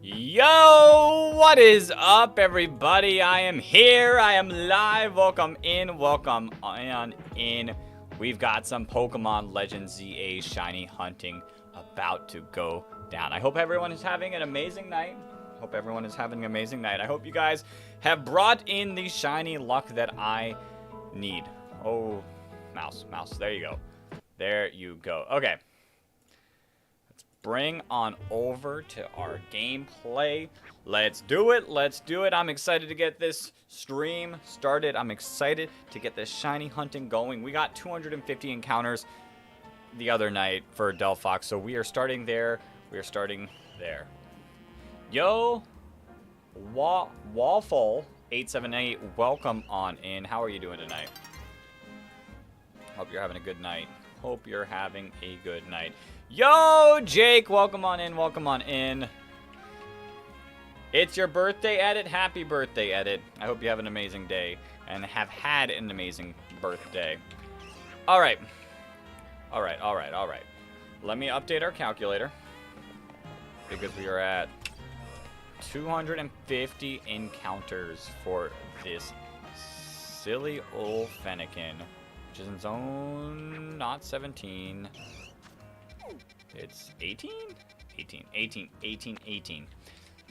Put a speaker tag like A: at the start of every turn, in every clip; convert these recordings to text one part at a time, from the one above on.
A: Yo, what is up, everybody? I am here. I am live. Welcome in. Welcome on in. We've got some Pokemon Legends ZA shiny hunting about to go down. I hope everyone is having an amazing night. I hope you guys have brought in the shiny luck that I need. Oh, mouse. There you go. There you go. Okay. Bring on over to our gameplay. Let's do it. I'm excited to get this stream started. I'm excited to get this shiny hunting going. We got 250 encounters the other night for Delphox, so we are starting there. Yo, Waffle878, welcome on in. How are you doing tonight? Hope you're having a good night. Yo, Jake, welcome on in. It's your birthday, Edit. Happy birthday, Edit. I hope you have an amazing day and have had an amazing birthday. All right. Let me update our calculator because we are at 250 encounters for this silly old Fennekin, which is in zone not 17. It's 18.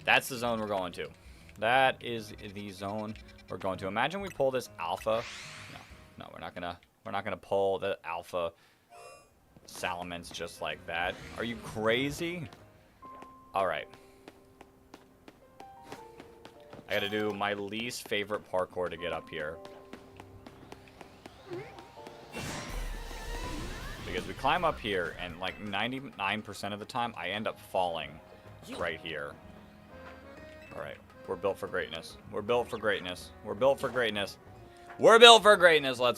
A: That's the zone we're going to. That is the zone we're going to. Imagine we pull this alpha. No, we're not gonna pull the alpha Salamence just like that. Are you crazy? All right. I gotta do my least favorite parkour to get up here. Because we climb up here, and like 99% of the time, I end up falling right here. Alright, we're built for greatness. Let's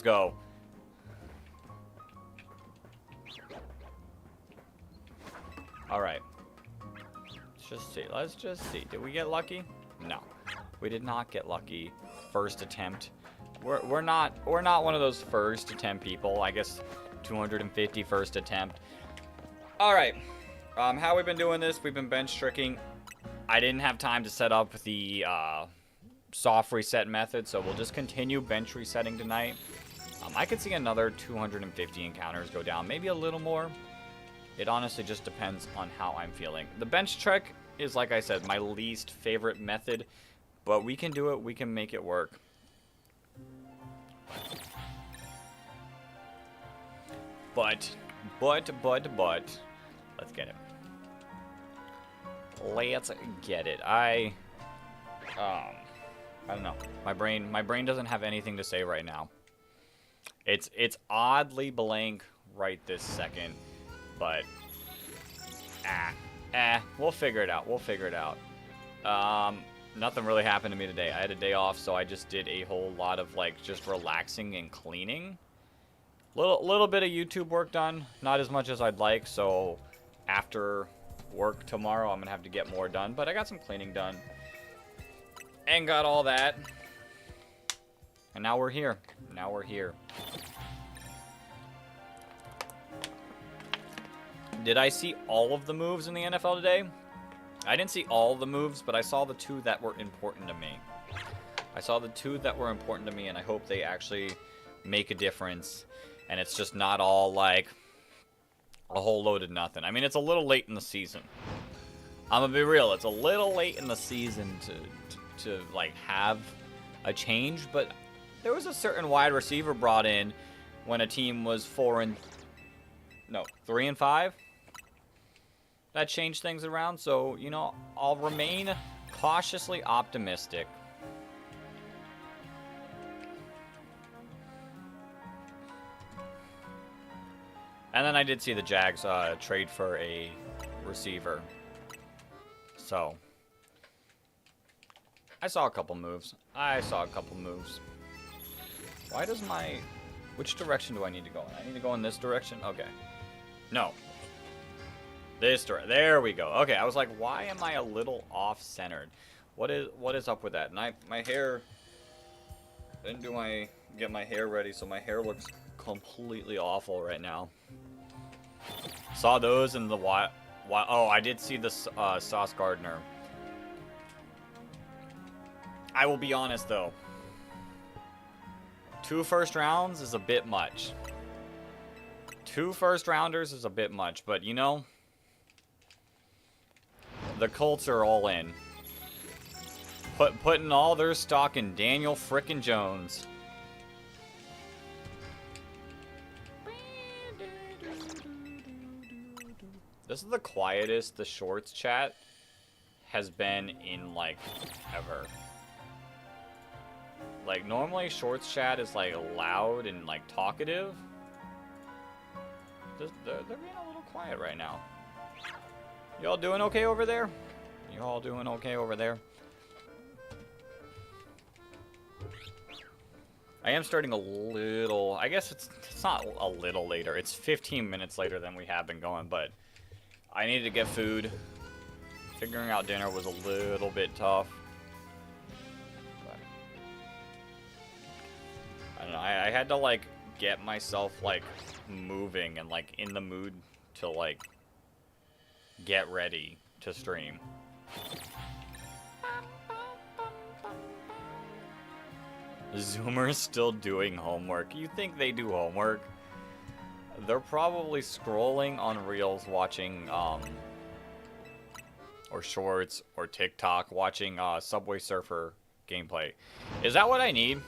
A: go. Alright. Let's just see. Did we get lucky? No. We did not get lucky. First attempt. We're not one of those first attempt people. I guess 250 first attempt. Alright. How we've been doing this, we've been bench tricking. I didn't have time to set up the soft reset method, so we'll just continue bench resetting tonight. I could see another 250 encounters go down, maybe a little more. It honestly just depends on how I'm feeling. The bench trick is, like I said, my least favorite method, but we can do it, we can make it work. But, let's get it. I don't know. My brain doesn't have anything to say right now. It's oddly blank right this second, but we'll figure it out. Nothing really happened to me today. I had a day off, so I just did a whole lot of like just relaxing and cleaning. Little bit of YouTube work done, not as much as I'd like, so after work tomorrow I'm gonna have to get more done, but I got some cleaning done and got all that, and now we're here. Did I see all of the moves in the NFL today? I didn't see all the moves, but I saw the two that were important to me. And I hope they actually make a difference. And it's just not all, like, a whole load of nothing. I mean, it's a little late in the season. I'm gonna be real. It's a little late in the season to like, have a change. But there was a certain wide receiver brought in when a team was 3-5. That changed things around. So, you know, I'll remain cautiously optimistic. And then I did see the Jags trade for a receiver. So, I saw a couple moves. Why does which direction do I need to go in? I need to go in this direction? Okay. No. This direction. There we go. Okay, I was like, why am I a little off-centered? What is up with that? And my hair, I didn't get my hair ready, so my hair looks completely awful right now. Saw those in the oh, I did see the Sauce Gardner. I will be honest though. 2 first rounds is a bit much. 2 first rounders is a bit much, but you know, the Colts are all in. Putting all their stock in Daniel frickin' Jones. This is the quietest the Shorts chat has been in, like, ever. Like, normally Shorts chat is, like, loud and, like, talkative. They're being a little quiet right now. Y'all doing okay over there? You all doing okay over there? I am starting a little... I guess it's not a little later. It's 15 minutes later than we have been going, but... I needed to get food. Figuring out dinner was a little bit tough. But I don't know. I had to, like, get myself, like, moving and, like, in the mood to, like, get ready to stream. Zoomers still doing homework. You think they do homework? They're probably scrolling on Reels watching, or Shorts, or TikTok, watching, Subway Surfer gameplay. Is that what I need?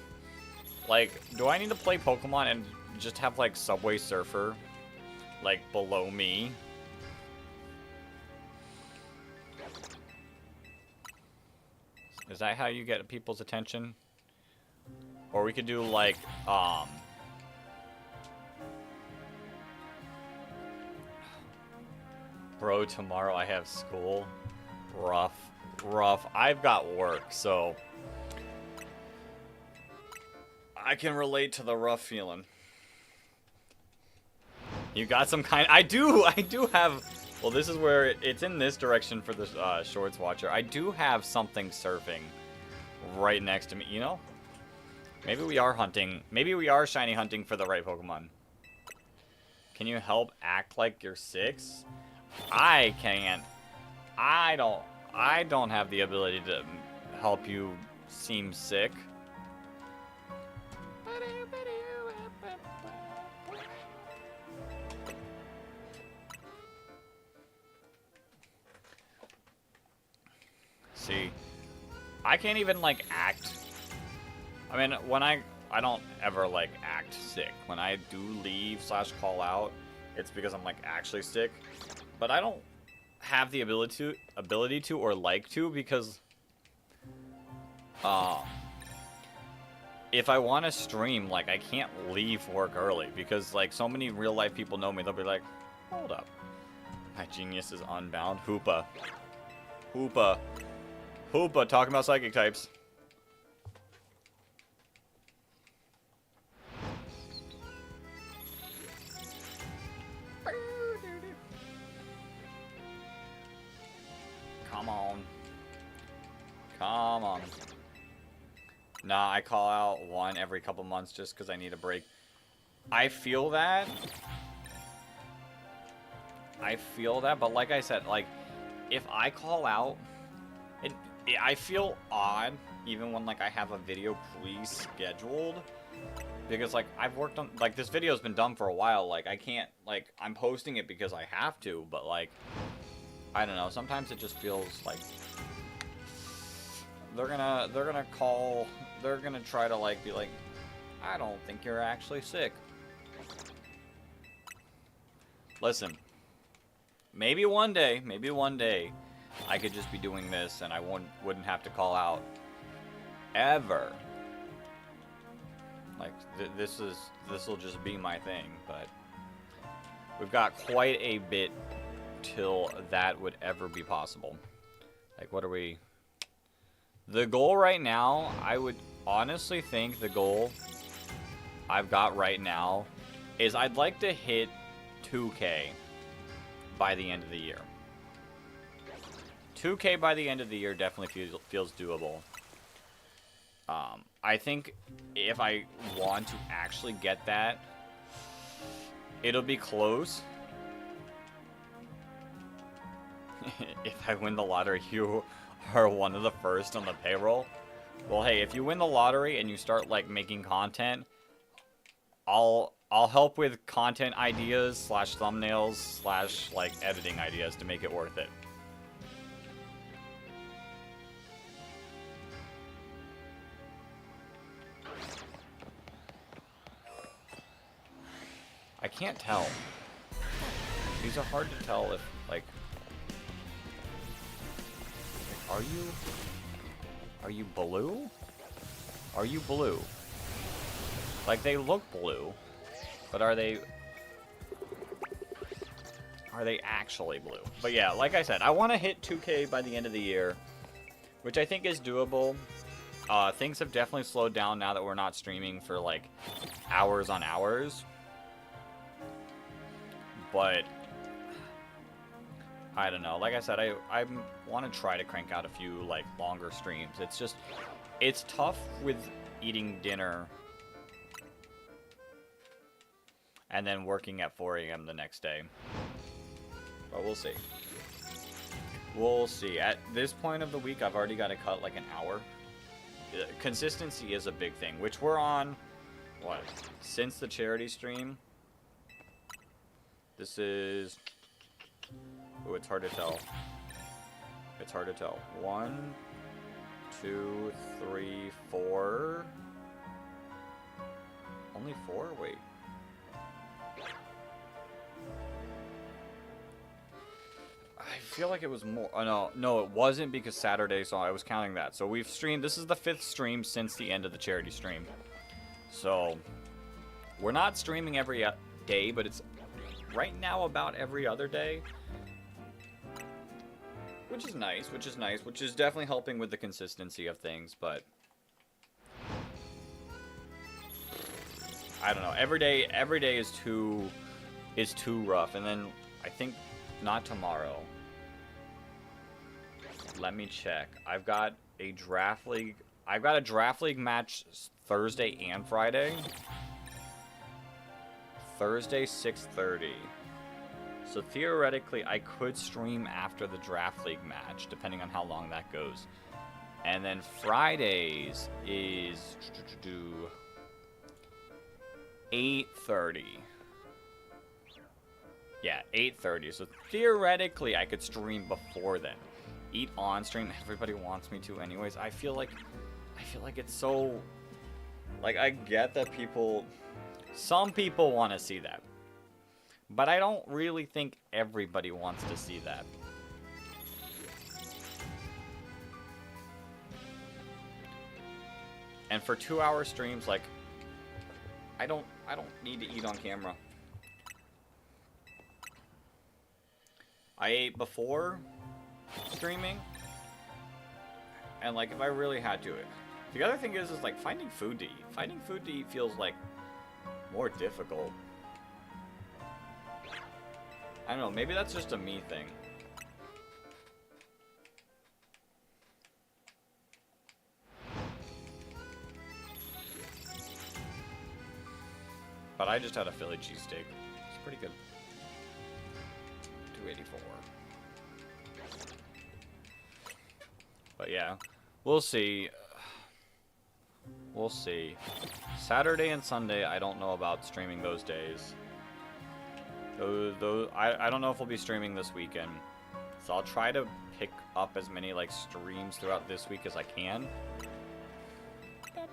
A: Like, do I need to play Pokemon and just have, like, Subway Surfer, like, below me? Is that how you get people's attention? Or we could do, like, bro, tomorrow I have school. Rough. I've got work, so I can relate to the rough feeling. You got some kind... I do have... Well, this is where it's in this direction for the Shorts watcher. I do have something surfing right next to me, you know? Maybe we are hunting. Maybe we are shiny hunting for the right Pokemon. Can you help act like you're 6? I can't. I don't have the ability to help you seem sick. See, I can't even, like, act. I mean, when I don't ever, like, act sick. When I do leave / call out, it's because I'm, like, actually sick. But I don't have the ability to or like to, because if I want to stream, like, I can't leave work early, because, like, so many real life people know me. They'll be like, hold up, my genius is unbound. Hoopa talking about psychic types. Come on. Nah, I call out one every couple months just because I need a break. I feel that, but like I said, like, if I call out, I feel odd even when, like, I have a video pre-scheduled, because, like, I've worked on, like, this video's been done for a while. Like, I can't, like, I'm posting it because I have to, but, like, I don't know, sometimes it just feels like they're gonna try to, like, be like, I don't think you're actually sick. Listen, maybe one day I could just be doing this and I wouldn't have to call out ever. Like, this will just be my thing, but we've got quite a bit till that would ever be possible. Like, what are we? The goal right now, I would honestly think the goal I've got right now is I'd like to hit 2K by the end of the year. 2K by the end of the year definitely feels doable. I think if I want to actually get that, it'll be close. If I win the lottery, you are one of the first on the payroll. Well, hey, if you win the lottery and you start, like, making content, I'll help with content ideas / thumbnails / like, editing ideas to make it worth it. I can't tell. These are hard to tell if, like, are you blue? Are you blue? Like, they look blue, but are they actually blue? But yeah, like I said, I want to hit 2K by the end of the year, which I think is doable. Things have definitely slowed down now that we're not streaming for, like, hours on hours. But I don't know. Like I said, I want to try to crank out a few, like, longer streams. It's just, it's tough with eating dinner and then working at 4 a.m. the next day. But we'll see. We'll see. At this point of the week, I've already got to cut like an hour. Consistency is a big thing, which we're on, what, since the charity stream. This is... Oh, it's hard to tell. It's hard to tell. 1, 2, 3, 4. Only 4? Wait. I feel like it was more. Oh, no, it wasn't, because Saturday, so I was counting that. So we've streamed. This is the 5th stream since the end of the charity stream. So we're not streaming every day, but it's right now about every other day. Which is nice, which is definitely helping with the consistency of things, but I don't know. Every day is too rough. And then I think not tomorrow. Let me check. I've got a draft league match Thursday and Friday. Thursday 6:30. So theoretically, I could stream after the draft league match, depending on how long that goes. And then Fridays is 8:30. Yeah, 8:30. So theoretically, I could stream before then. Eat on stream. Everybody wants me to, anyways. I feel like it's so. Like, I get that some people want to see that. But I don't really think everybody wants to see that. And for 2-hour streams, like, I don't need to eat on camera. I ate before streaming, and like, if I really had to, the other thing is like finding food to eat. Finding food to eat feels like more difficult. I don't know, maybe that's just a me thing. But I just had a Philly cheesesteak. It's pretty good. $2.84. But yeah, we'll see. We'll see. Saturday and Sunday, I don't know about streaming those days. I don't know if we'll be streaming this weekend. So I'll try to pick up as many like streams throughout this week as I can. But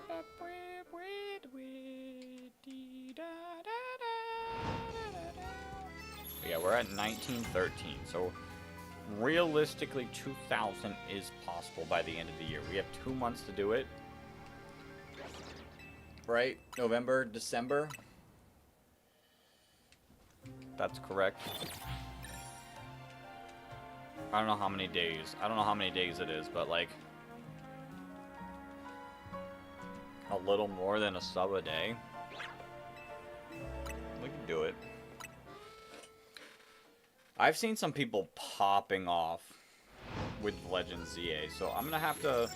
A: yeah, we're at 1913. So realistically, 2,000 is possible by the end of the year. We have 2 months to do it. Right? November, December. That's correct. I don't know how many days. I don't know how many days it is, but like a little more than a sub a day. We can do it. I've seen some people popping off with Legends ZA, so I'm gonna have to.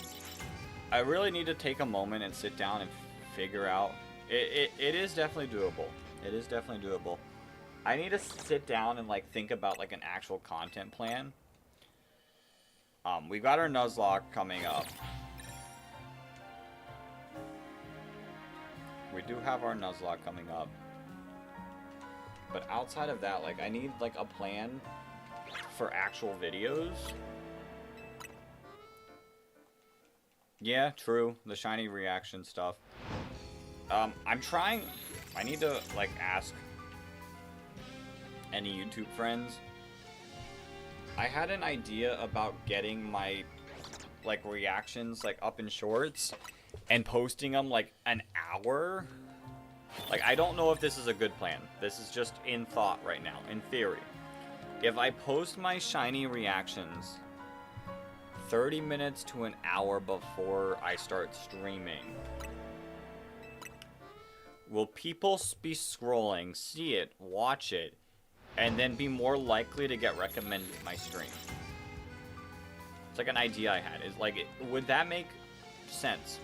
A: I really need to take a moment and sit down and figure out. It is definitely doable. It is definitely doable. I need to sit down and like think about like an actual content plan. We've got our Nuzlocke coming up. we do have our Nuzlocke coming up. But outside of that, like, I need, like, a plan for actual videos. Yeah, true. The shiny reaction stuff. I'm trying... I need to, like, ask any YouTube friends. I had an idea about getting my, like, reactions, like, up in shorts and posting them, like, an hour. Like, I don't know if this is a good plan. This is just in thought right now, in theory. If I post my shiny reactions 30 minutes to an hour before I start streaming, will people be scrolling, see it, watch it, and then be more likely to get recommended my stream? It's like an idea I had. Is like, would that make sense?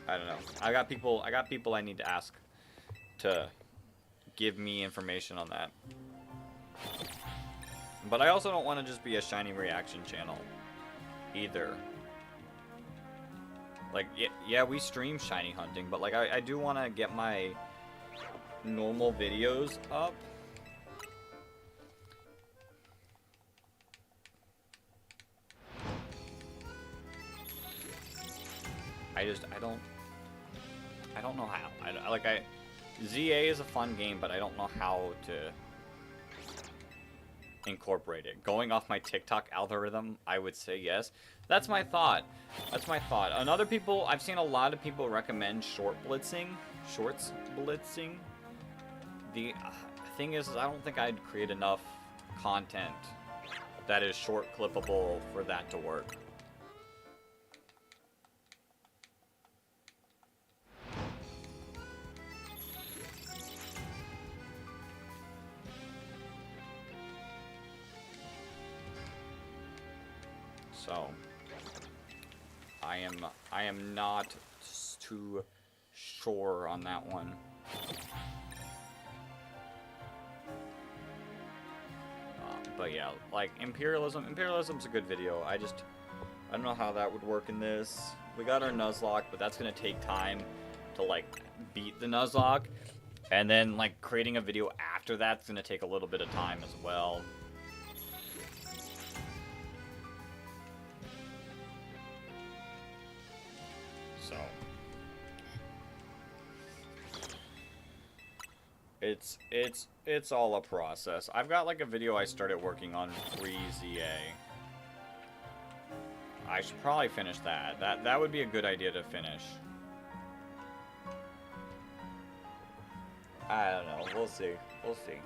A: I don't know. I got people I need to ask to give me information on that. But I also don't want to just be a shiny reaction channel either. Like, yeah, we stream shiny hunting, but like I do want to get my normal videos up. I don't know how. ZA is a fun game, but I don't know how to incorporate it. Going off my TikTok algorithm, I would say yes. That's my thought. That's my thought. I've seen a lot of people recommend shorts blitzing. The thing is, I don't think I'd create enough content that is short clippable for that to work. So, I am not too sure on that one. But yeah, like Imperialism's a good video. I don't know how that would work in this. We got our Nuzlocke, but that's gonna take time to like beat the Nuzlocke, and then like creating a video after that's gonna take a little bit of time as well. So it's all a process. I've got like a video I started working on pre-ZA. I should probably finish that. That would be a good idea to finish. I don't know. We'll see. We'll see.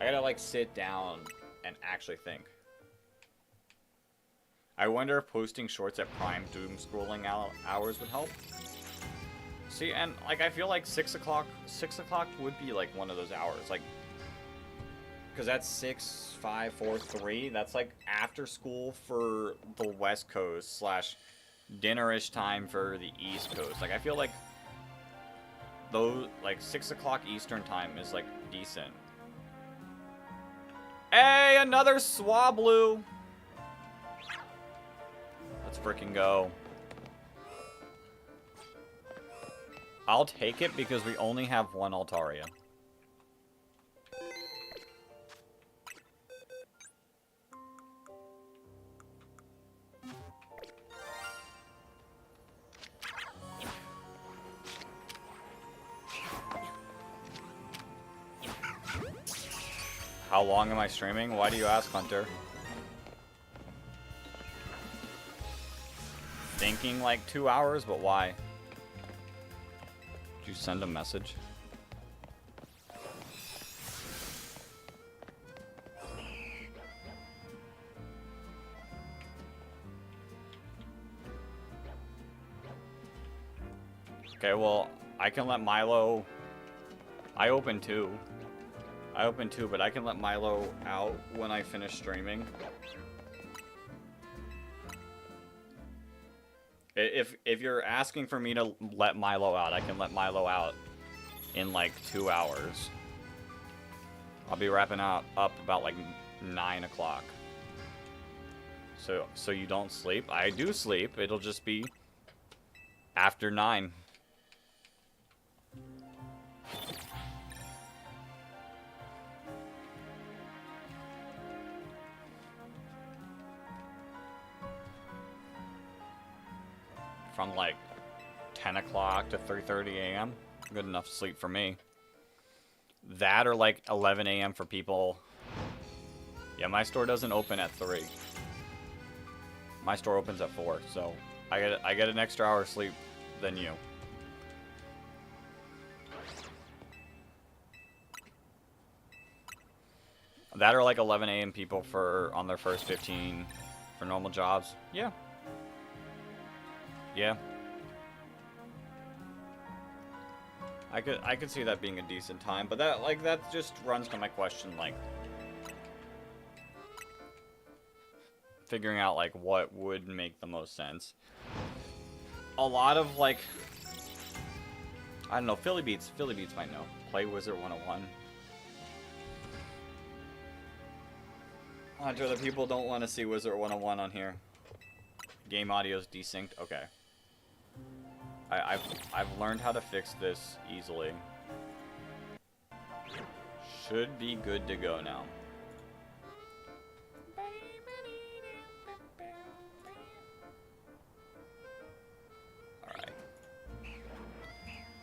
A: I gotta like sit down and actually think. I wonder if posting shorts at prime doom scrolling hours would help. See, and like I feel like 6 o'clock would be like one of those hours, like, because that's 6, 5, 4, 3. That's like after school for the West Coast / dinner-ish time for the East Coast. Like I feel like those, like 6 o'clock Eastern time is like decent. Hey, another Swablu. Let's freaking go. I'll take it because we only have one Altaria. How long am I streaming? Why do you ask, Hunter? Thinking like 2 hours, but why? Did you send a message? Okay, well, I can let Milo... I open two, but I can let Milo out when I finish streaming. If you're asking for me to let Milo out, I can let Milo out in like 2 hours. I'll be wrapping up about like 9 o'clock. So you don't sleep? I do sleep. It'll just be After 9. From like 10 o'clock to 3:30 a.m. Good enough sleep for me. That or like 11 a.m. for people. Yeah, my store doesn't open at 3. My store opens at 4, so I get an extra hour of sleep than you. That or like 11 a.m. people for on their first 15 for normal jobs. Yeah. Yeah. I could see that being a decent time, but that just runs to my question, like figuring out like what would make the most sense. A lot of like, I don't know, Philly Beats might know. Play Wizard 101. Hunter, the people don't want to see Wizard 101 on here. Game audio's desynced. Okay. I've learned how to fix this easily. Should be good to go now. Alright.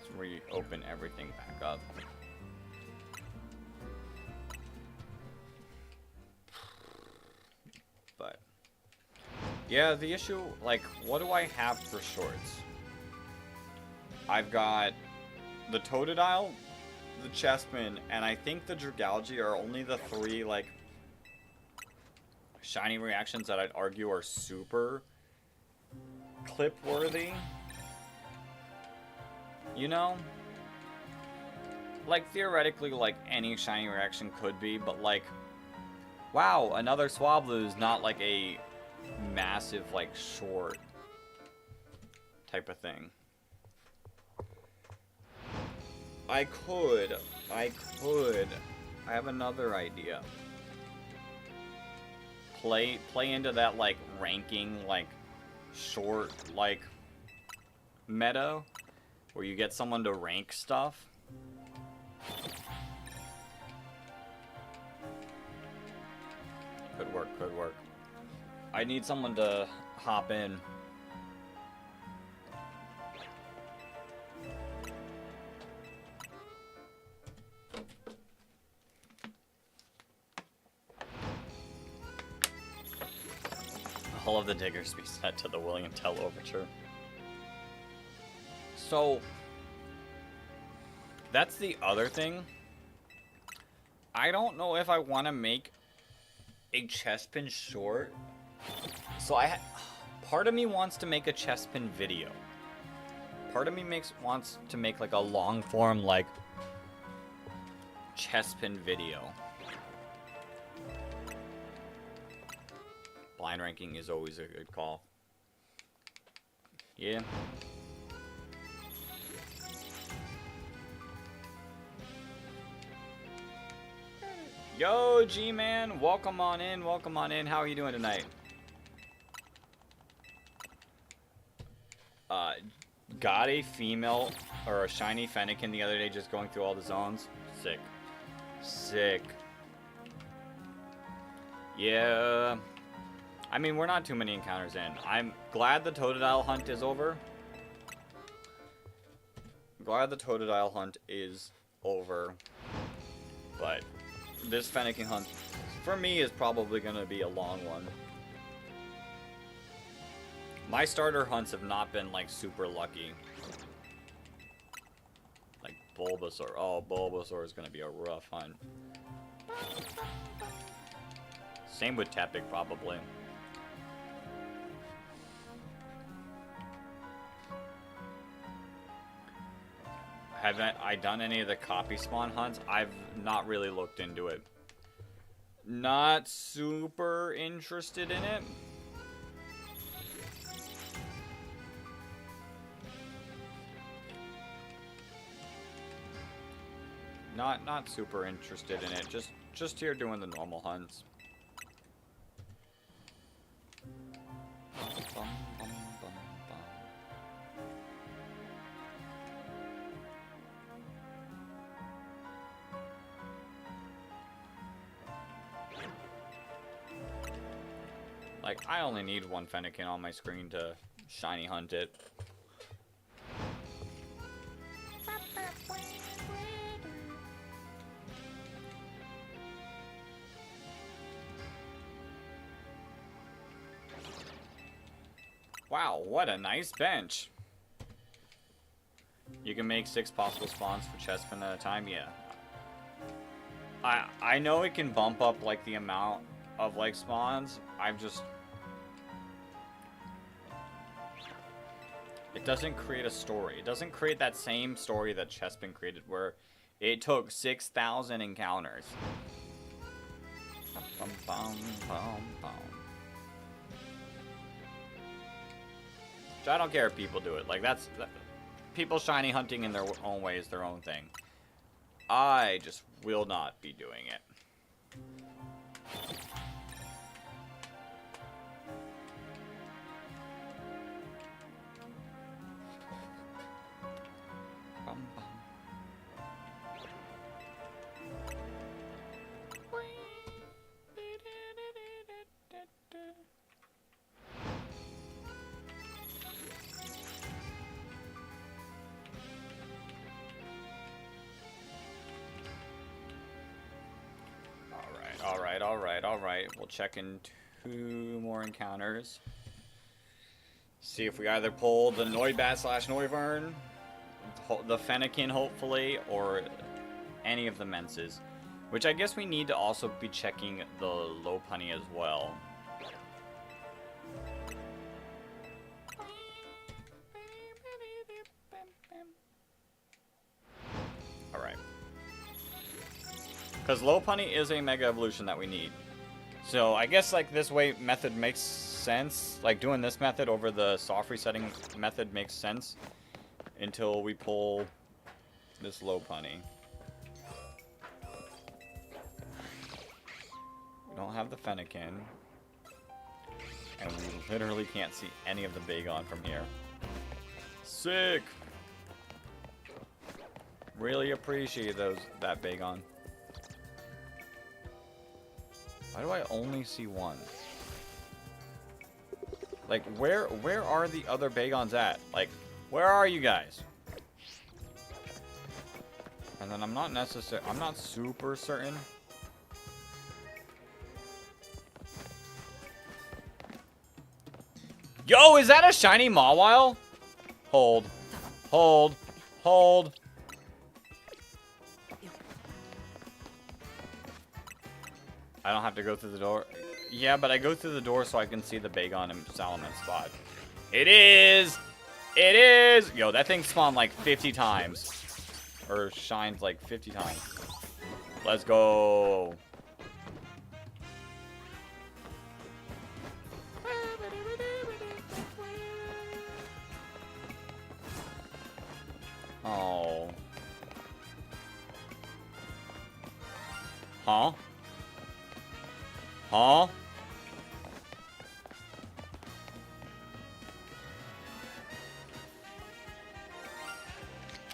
A: Let's reopen everything back up. But yeah, the issue, like, what do I have for shorts? I've got the Totodile, the Chespin, and I think the Dragalge are only the 3, like, shiny reactions that I'd argue are super clip-worthy. You know? Like, theoretically, like, any shiny reaction could be, but, like, wow, another Swablu is not, like, a massive, like, short type of thing. I have another idea. Play into that, like, ranking, like, short, like, meta, where you get someone to rank stuff. Could work. I need someone to hop in. All of the diggers be set to the William Tell Overture. So, that's the other thing. I don't know if I want to make a Chespin short. So part of me wants to make a Chespin video. Part of me wants to make like a long form like Chespin video. Blind ranking is always a good call. Yeah. Yo, G-Man, welcome on in. How are you doing tonight? Got a female or a shiny Fennekin the other day just going through all the zones. Sick. Yeah. I mean, we're not too many encounters in. I'm glad the Totodile hunt is over. But this Fennekin hunt, for me, is probably going to be a long one. My starter hunts have not been, like, super lucky. Like, Bulbasaur. Oh, Bulbasaur is going to be a rough hunt. Same with Tepig, probably. Haven't I done any of the copy spawn hunts? I've not really looked into it. Not super interested in it. Not super interested in it. Just here doing the normal hunts. Like, I only need one Fennekin on my screen to shiny hunt it. Wow, what a nice bench. You can make 6 possible spawns for Chespin at a time, yeah. I know it can bump up like the amount of like spawns. It doesn't create a story. It doesn't create that same story that Chespin created where it took 6,000 encounters. Bum, bum, bum, bum. I don't care if people do it. Like, people shiny hunting in their own way is their own thing. I just will not be doing it. Bum, bum. Alright. We'll check in 2 more encounters. See if we either pull the Noibat / Noivern, the Fennekin hopefully, or any of the Menses. Which I guess we need to also be checking the Lopunny as well. Alright. Because Lopunny is a Mega Evolution that we need. So I guess like this way method makes sense. Like doing this method over the soft resetting method makes sense. Until we pull this Lopunny. We don't have the Fennekin. And we literally can't see any of the Bagon from here. Sick! Really appreciate that Bagon. Why do I only see one? Like, where are the other Bagons at? Like, where are you guys? And then I'm not super certain. Yo, is that a shiny Mawile? Hold. I don't have to go through the door. Yeah, but I go through the door so I can see the Bagon and Salamence spot. It is! It is! Yo, that thing spawned like 50 times. Or shined like 50 times. Let's go. Oh. Huh? Huh?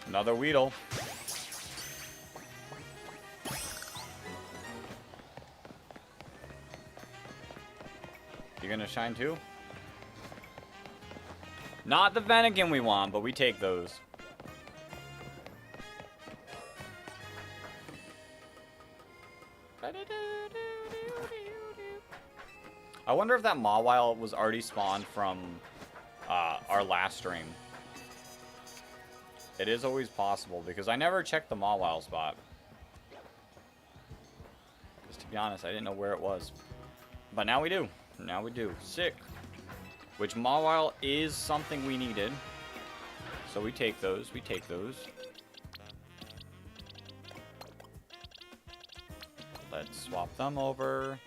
A: Another Weedle. You gonna shine too? Not the Fennekin we want, but we take those. I wonder if that Mawile was already spawned from our last stream. It is always possible, because I never checked the Mawile spot. Because to be honest, I didn't know where it was. But now we do. Now we do. Sick. Which Mawile is something we needed. So we take those. We take those. Let's swap them over.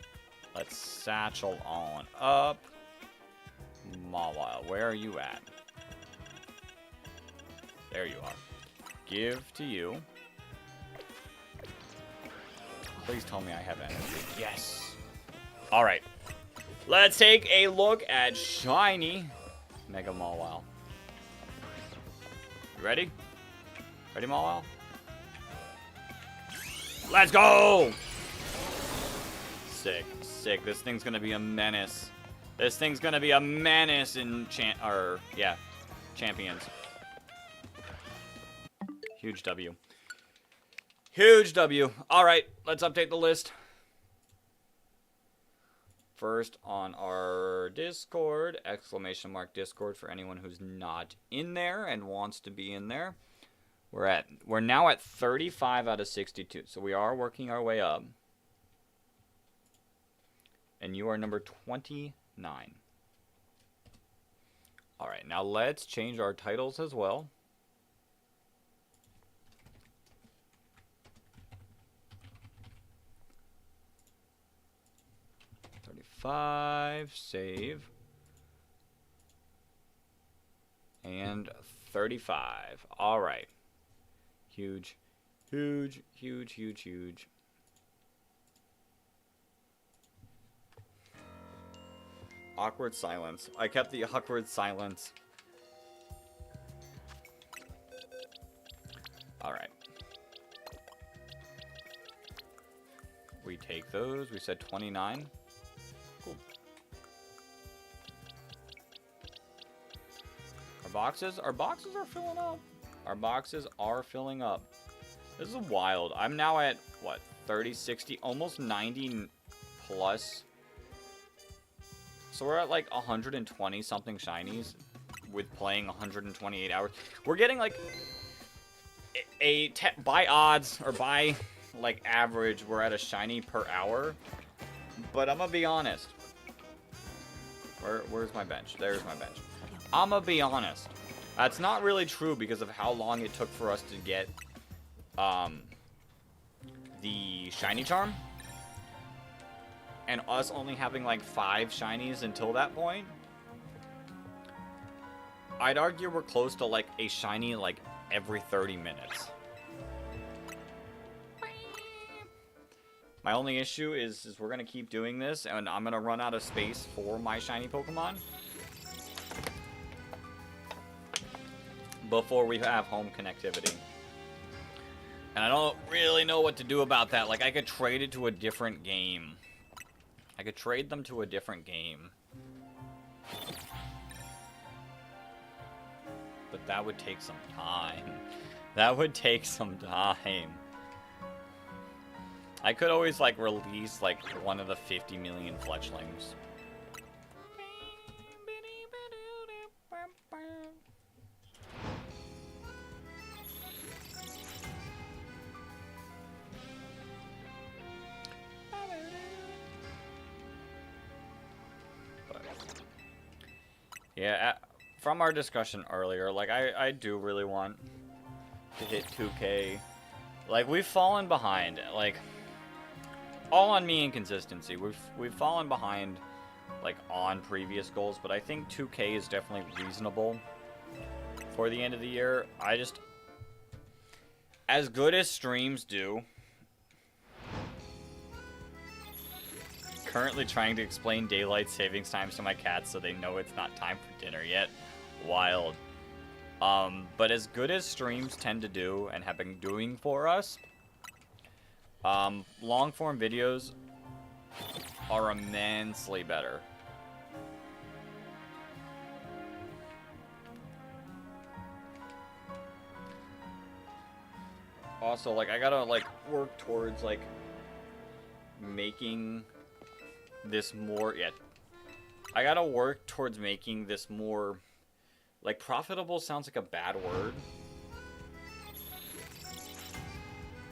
A: Let's satchel on up. Mawile, where are you at? There you are. Give to you. Please tell me I have energy. Yes. All right. Let's take a look at shiny Mega Mawile. You ready? Ready, Mawile? Let's go! Sick. Sick. This thing's gonna be a menace. This thing's gonna be a menace in champions. Huge W. Huge W. All right, let's update the list. First on our Discord, !Discord for anyone who's not in there and wants to be in there. We're now at 35 out of 62, so we are working our way up. And you are number 29. All right, now let's change our titles as well. Save, and 35. All right. Huge, huge, huge, huge, huge. Awkward silence. I kept the awkward silence. All right. We take those. We said 29. Cool. Our boxes are filling up. Our boxes are filling up. This is wild. I'm now at, what, 30, 60, almost 90 plus. So we're at like 120 something shinies with playing 128 hours. We're getting like by odds or by like average, we're at a shiny per hour. But I'm gonna be honest. Where's my bench? There's my bench. I'm gonna be honest. That's not really true because of how long it took for us to get the shiny charm. And us only having like 5 shinies until that point. I'd argue we're close to like a shiny like every 30 minutes. My only issue is we're going to keep doing this, and I'm going to run out of space for my shiny Pokemon before we have home connectivity. And I don't really know what to do about that. Like, I could trade it to a different game. I could trade them to a different game. But that would take some time. That would take some time. I could always, like, release, like, one of the 50 million fletchlings. But, yeah, from our discussion earlier, like, I do really want to hit 2K. Like, we've fallen behind, like... all on me inconsistency. We've fallen behind, like, on previous goals, but I think 2K is definitely reasonable for the end of the year. I just, as good as streams do, currently trying to explain daylight savings times to my cats so they know it's not time for dinner yet. Wild. But as good as streams tend to do and have been doing for us, long form videos are immensely better. Also, like, I gotta, like, work towards, like, making this more, I gotta work towards making this more, like, profitable sounds like a bad word.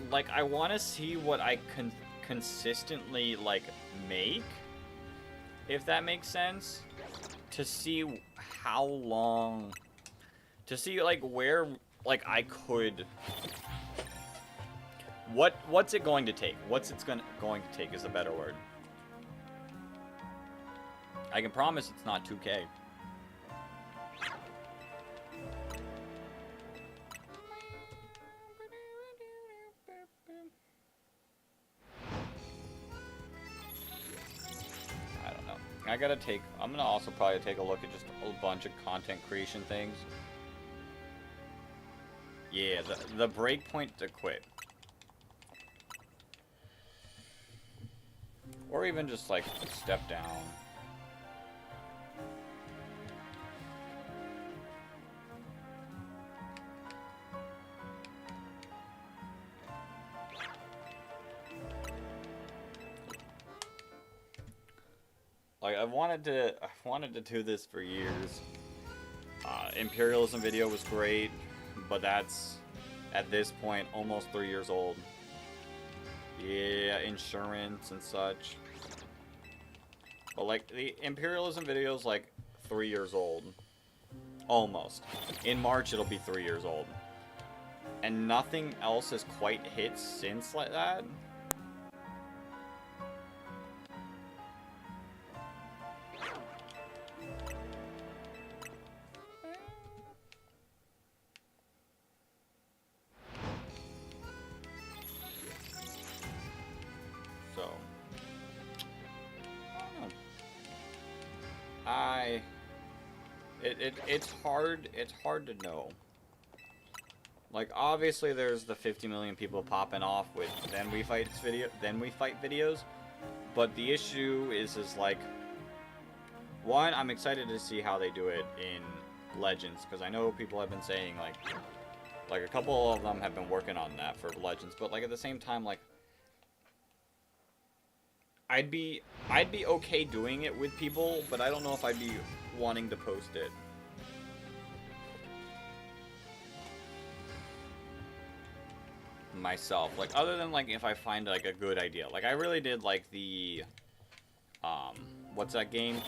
A: Like, I want to see what I can consistently, like, make, if that makes sense, to see how long, to see, like, where, like, I could, what's it going to take? What's it going to take is a better word. I can promise it's not 2K. I'm gonna also probably take a look at just a bunch of content creation things. Yeah, the breakpoint to quit. Or even just, like, step down. Like I've wanted to do this for years. Imperialism video was great, but that's at this point almost 3 years old. Yeah, insurance and such. But like the Imperialism video is like 3 years old. Almost. In March it'll be 3 years old. And nothing else has quite hit since like that. So, I don't know. It's hard to know. Like obviously there's the 50 million people popping off with then we fight videos, but the issue is like, one, I'm excited to see how they do it in Legends, because I know people have been saying like a couple of them have been working on that for Legends, but like at the same time, like I'd be okay doing it with people, but I don't know if I'd be wanting to post it. Myself, like other than like if I find like a good idea. Like I really did like the what's that game?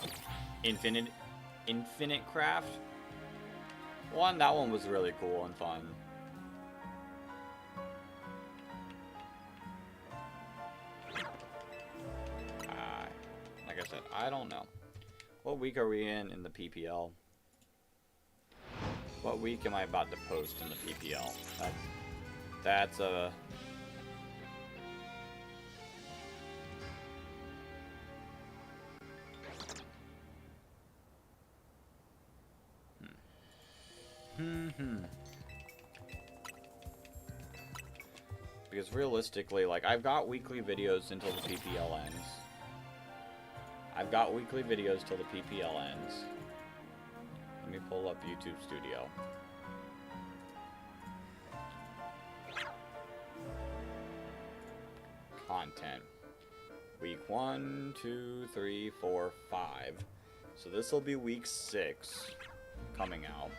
A: Infinite Craft one. That one was really cool and fun. Like I said, I don't know. What week are we in the PPL? What week am I about to post in the PPL? That's a... Because realistically, like, I've got weekly videos until the PPL ends. I've got weekly videos till the PPL ends. Let me pull up YouTube Studio. Content. Week 1, 2, 3, 4, 5. So this will be week 6 coming out.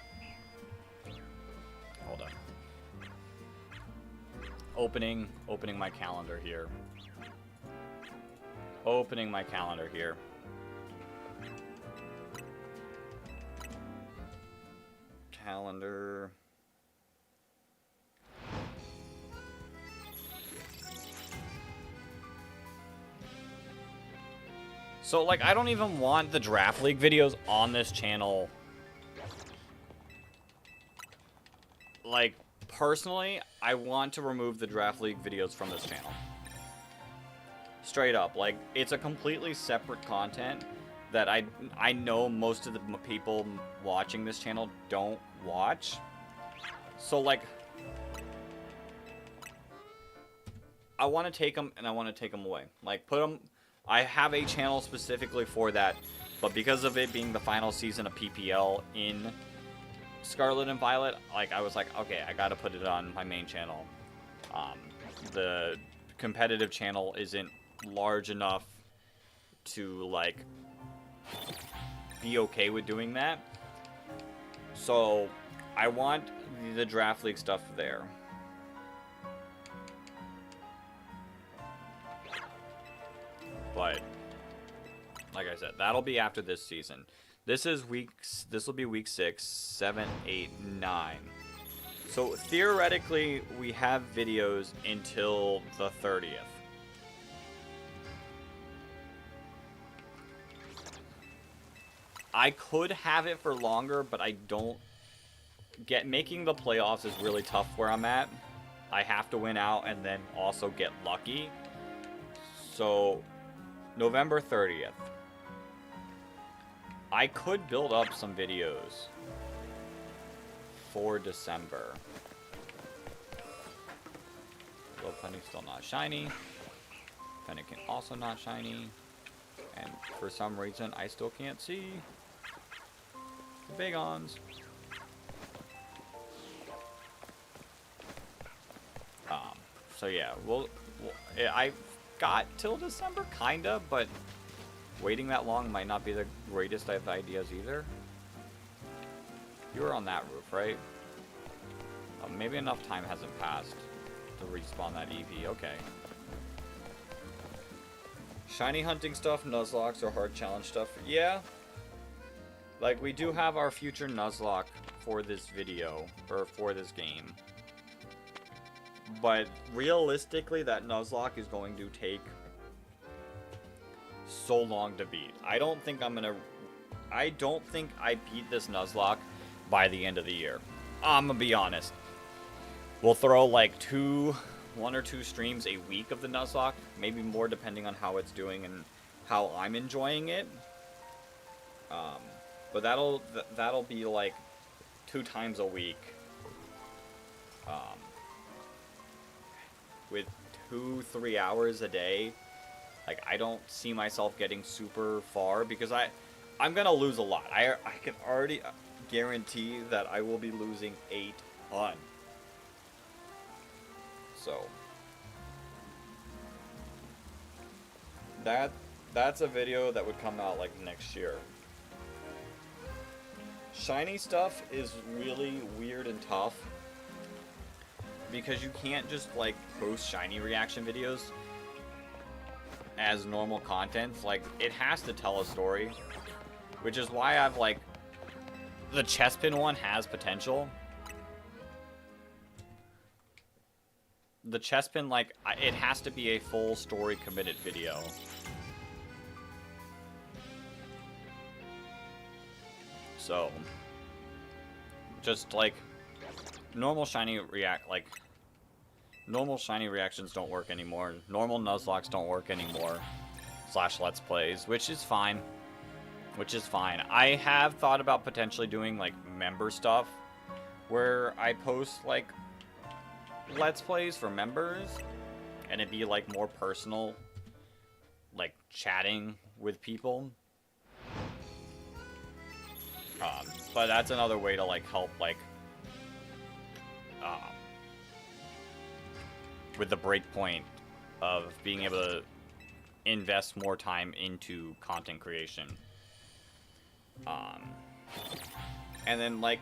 A: Hold on. Opening my calendar here. Opening my calendar here. Calendar. So, like, I don't even want the Draft League videos on this channel. Like, personally, I want to remove the Draft League videos from this channel. Straight up. Like, it's a completely separate content that I know most of the people watching this channel don't watch. So, like, I want to take them and I want to take them away. Like, put them... I have a channel specifically for that, but because of it being the final season of PPL in Scarlet and Violet, like, I was like, okay, I gotta put it on my main channel. The competitive channel isn't large enough to, like, be okay with doing that. So, I want the Draft League stuff there. But, like I said, that'll be after this season. This will be week 6, 7, 8, 9. So, theoretically, we have videos until the 30th. I could have it for longer, but I don't making the playoffs is really tough where I'm at. I have to win out and then also get lucky. So, November 30th. I could build up some videos for December. Lopunny still not shiny. Fennekin also not shiny. And for some reason, I still can't see the Bagons. So yeah, I got till December, kinda, but Waiting that long might not be the greatest of ideas either. You were on that roof, right? Maybe enough time hasn't passed to respawn that EV. Okay. Shiny hunting stuff, Nuzlocke, or hard challenge stuff. Yeah. Like, we do have our future Nuzlocke for this video, or for this game. But realistically, that Nuzlocke is going to take so long to beat. I don't think I beat this Nuzlocke by the end of the year. I'm gonna be honest. We'll throw like 1 or 2 streams a week of the Nuzlocke, maybe more depending on how it's doing and how I'm enjoying it. But that'll be like 2 times a week. With 2-3 hours a day. Like, I don't see myself getting super far because I'm gonna lose a lot. I can already guarantee that I will be losing a ton. So that's a video that would come out like next year. Shiny stuff is really weird and tough because you can't just like post shiny reaction videos as normal content. Like, it has to tell a story, which is why I've like the Chespin one has potential. The Chespin, like, it has to be a full story committed video. So, just like normal shiny reactions don't work anymore. Normal Nuzlockes don't work anymore. / Let's Plays, which is fine. I have thought about potentially doing like member stuff where I post like Let's Plays for members and it'd be like more personal, like chatting with people. But that's another way to like help like with the breakpoint of being able to invest more time into content creation. And then like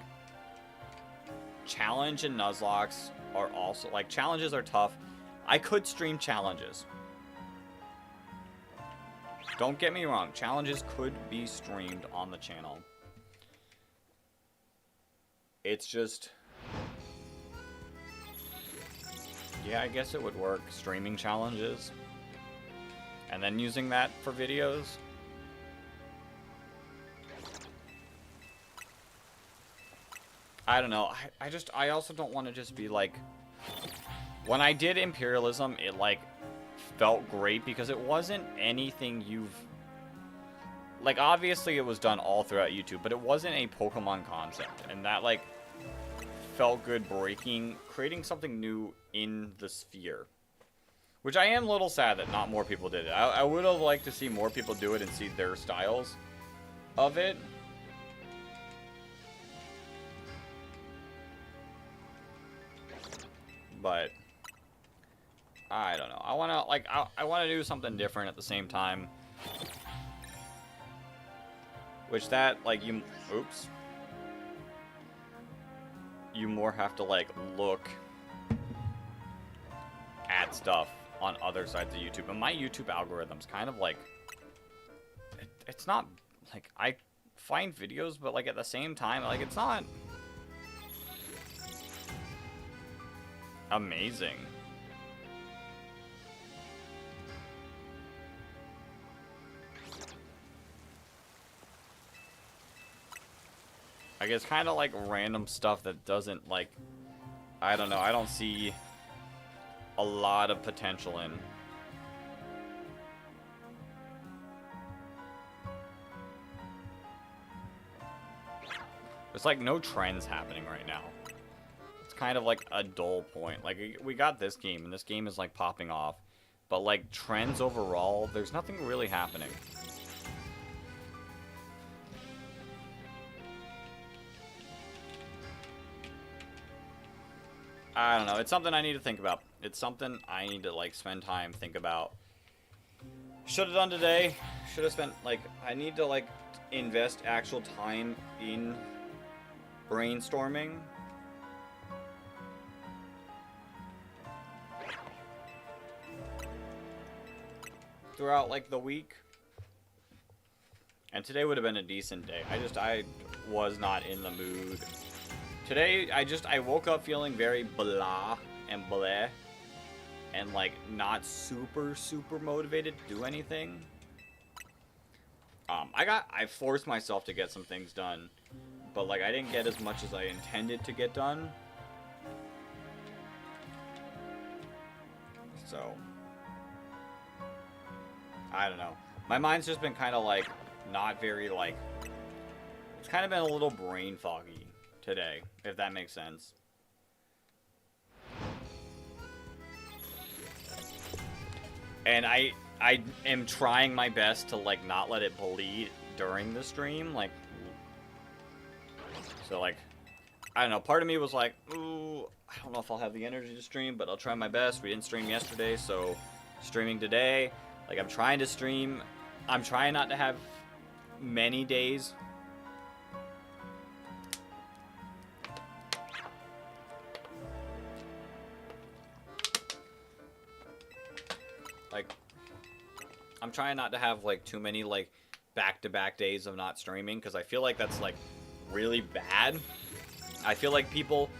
A: challenge and Nuzlocks are also like, challenges are tough. I could stream challenges. Don't get me wrong, challenges could be streamed on the channel. It's just, yeah, I guess it would work, streaming challenges and then using that for videos. I don't know. I also don't want to just be like, when I did Imperialism, it like felt great because it wasn't anything you've, like, obviously it was done all throughout YouTube, but it wasn't a Pokemon concept, and that like felt good creating something new in the sphere, which I am a little sad that not more people did it. I would have liked to see more people do it and see their styles of it. But I don't know. I want to like I want to do something different at the same time. Which that like you more have to like look at stuff on other sides of YouTube. And my YouTube algorithm's kind of like it's not like I find videos, but like at the same time like it's not amazing. Like, it's kind of like random stuff that doesn't, like, I don't know, I don't see a lot of potential in. There's like no trends happening right now. It's kind of like a dull point. Like, we got this game, and this game is like popping off. But like trends overall, there's nothing really happening. I don't know. It's something I need to think about. It's something I need to like spend time, think about. Should have done today. should have spent, like, I need to, like, invest actual time in brainstorming. Throughout, like, the week. And today would have been a decent day. I was not in the mood. Today, I woke up feeling very blah and bleh. And, like, not super motivated to do anything. I forced myself to get some things done. But, like, I didn't get as much as I intended to get done. So, I don't know. My mind's just been kind of, like, not very, like... It's kind of been a little brain foggy today, if that makes sense. And I am trying my best to, like, not let it bleed during the stream, like... So, like, I don't know, part of me was like, ooh, I don't know if I'll have the energy to stream, but I'll try my best. We didn't stream yesterday, so streaming today. Like, I'm trying to stream. I'm trying not to have many days. Like, I'm trying not to have, like, too many, like, back-to-back days of not streaming, because I feel like that's, like, really bad. I feel like people...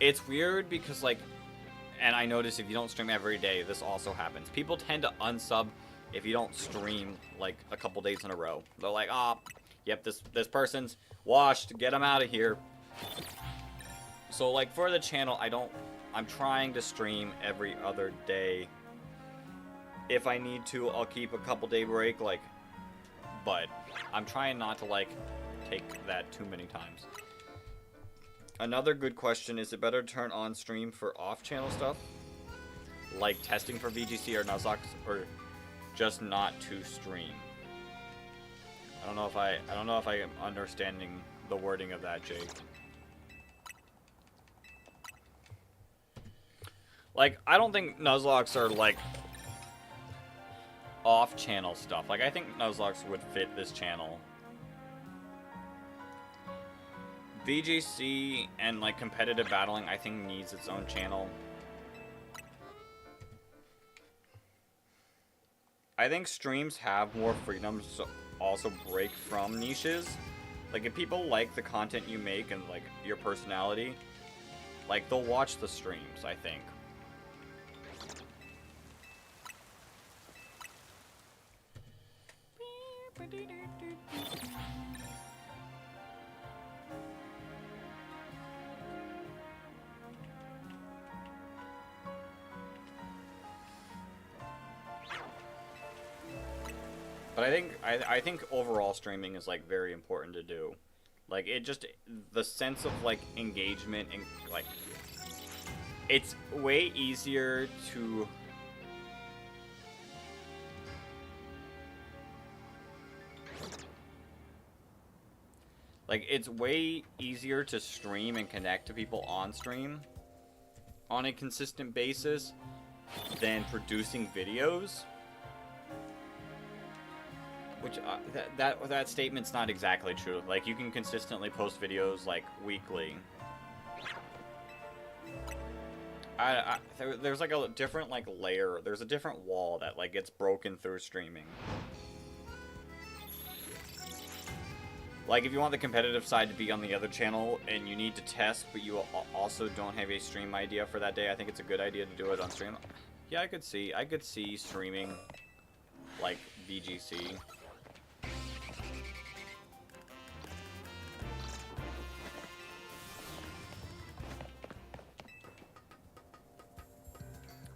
A: It's weird because, like... And I notice if you don't stream every day, this also happens. People tend to unsub if you don't stream, like, a couple days in a row. They're like, ah, oh, yep, this person's washed. Get them out of here. So, like, for the channel, I'm trying to stream every other day. If I need to, I'll keep a couple day break, like... But I'm trying not to, like, take that too many times. Another good question, is it better to turn on stream for off-channel stuff? Like testing for VGC or Nuzlocke, or just not to stream? I don't know if I am understanding the wording of that, Jake. Like, I don't think Nuzlocks are, like, off-channel stuff. Like, I think Nuzlocke would fit this channel. VGC and, like, competitive battling, I think, needs its own channel. I think streams have more freedom to also break from niches. Like, if people like the content you make and, like, your personality, like, they'll watch the streams, I think. But I think overall streaming is, like, very important to do. Like, it just, the sense of, like, engagement and, like, it's way easier to... Like, it's way easier to stream and connect to people on stream on a consistent basis than producing videos. Which, that statement's not exactly true. Like, you can consistently post videos, like, weekly. There's, like, a different, like, layer. There's a different wall that, like, gets broken through streaming. Like, if you want the competitive side to be on the other channel and you need to test, but you also don't have a stream idea for that day, I think it's a good idea to do it on stream. Yeah, I could see streaming, like, VGC.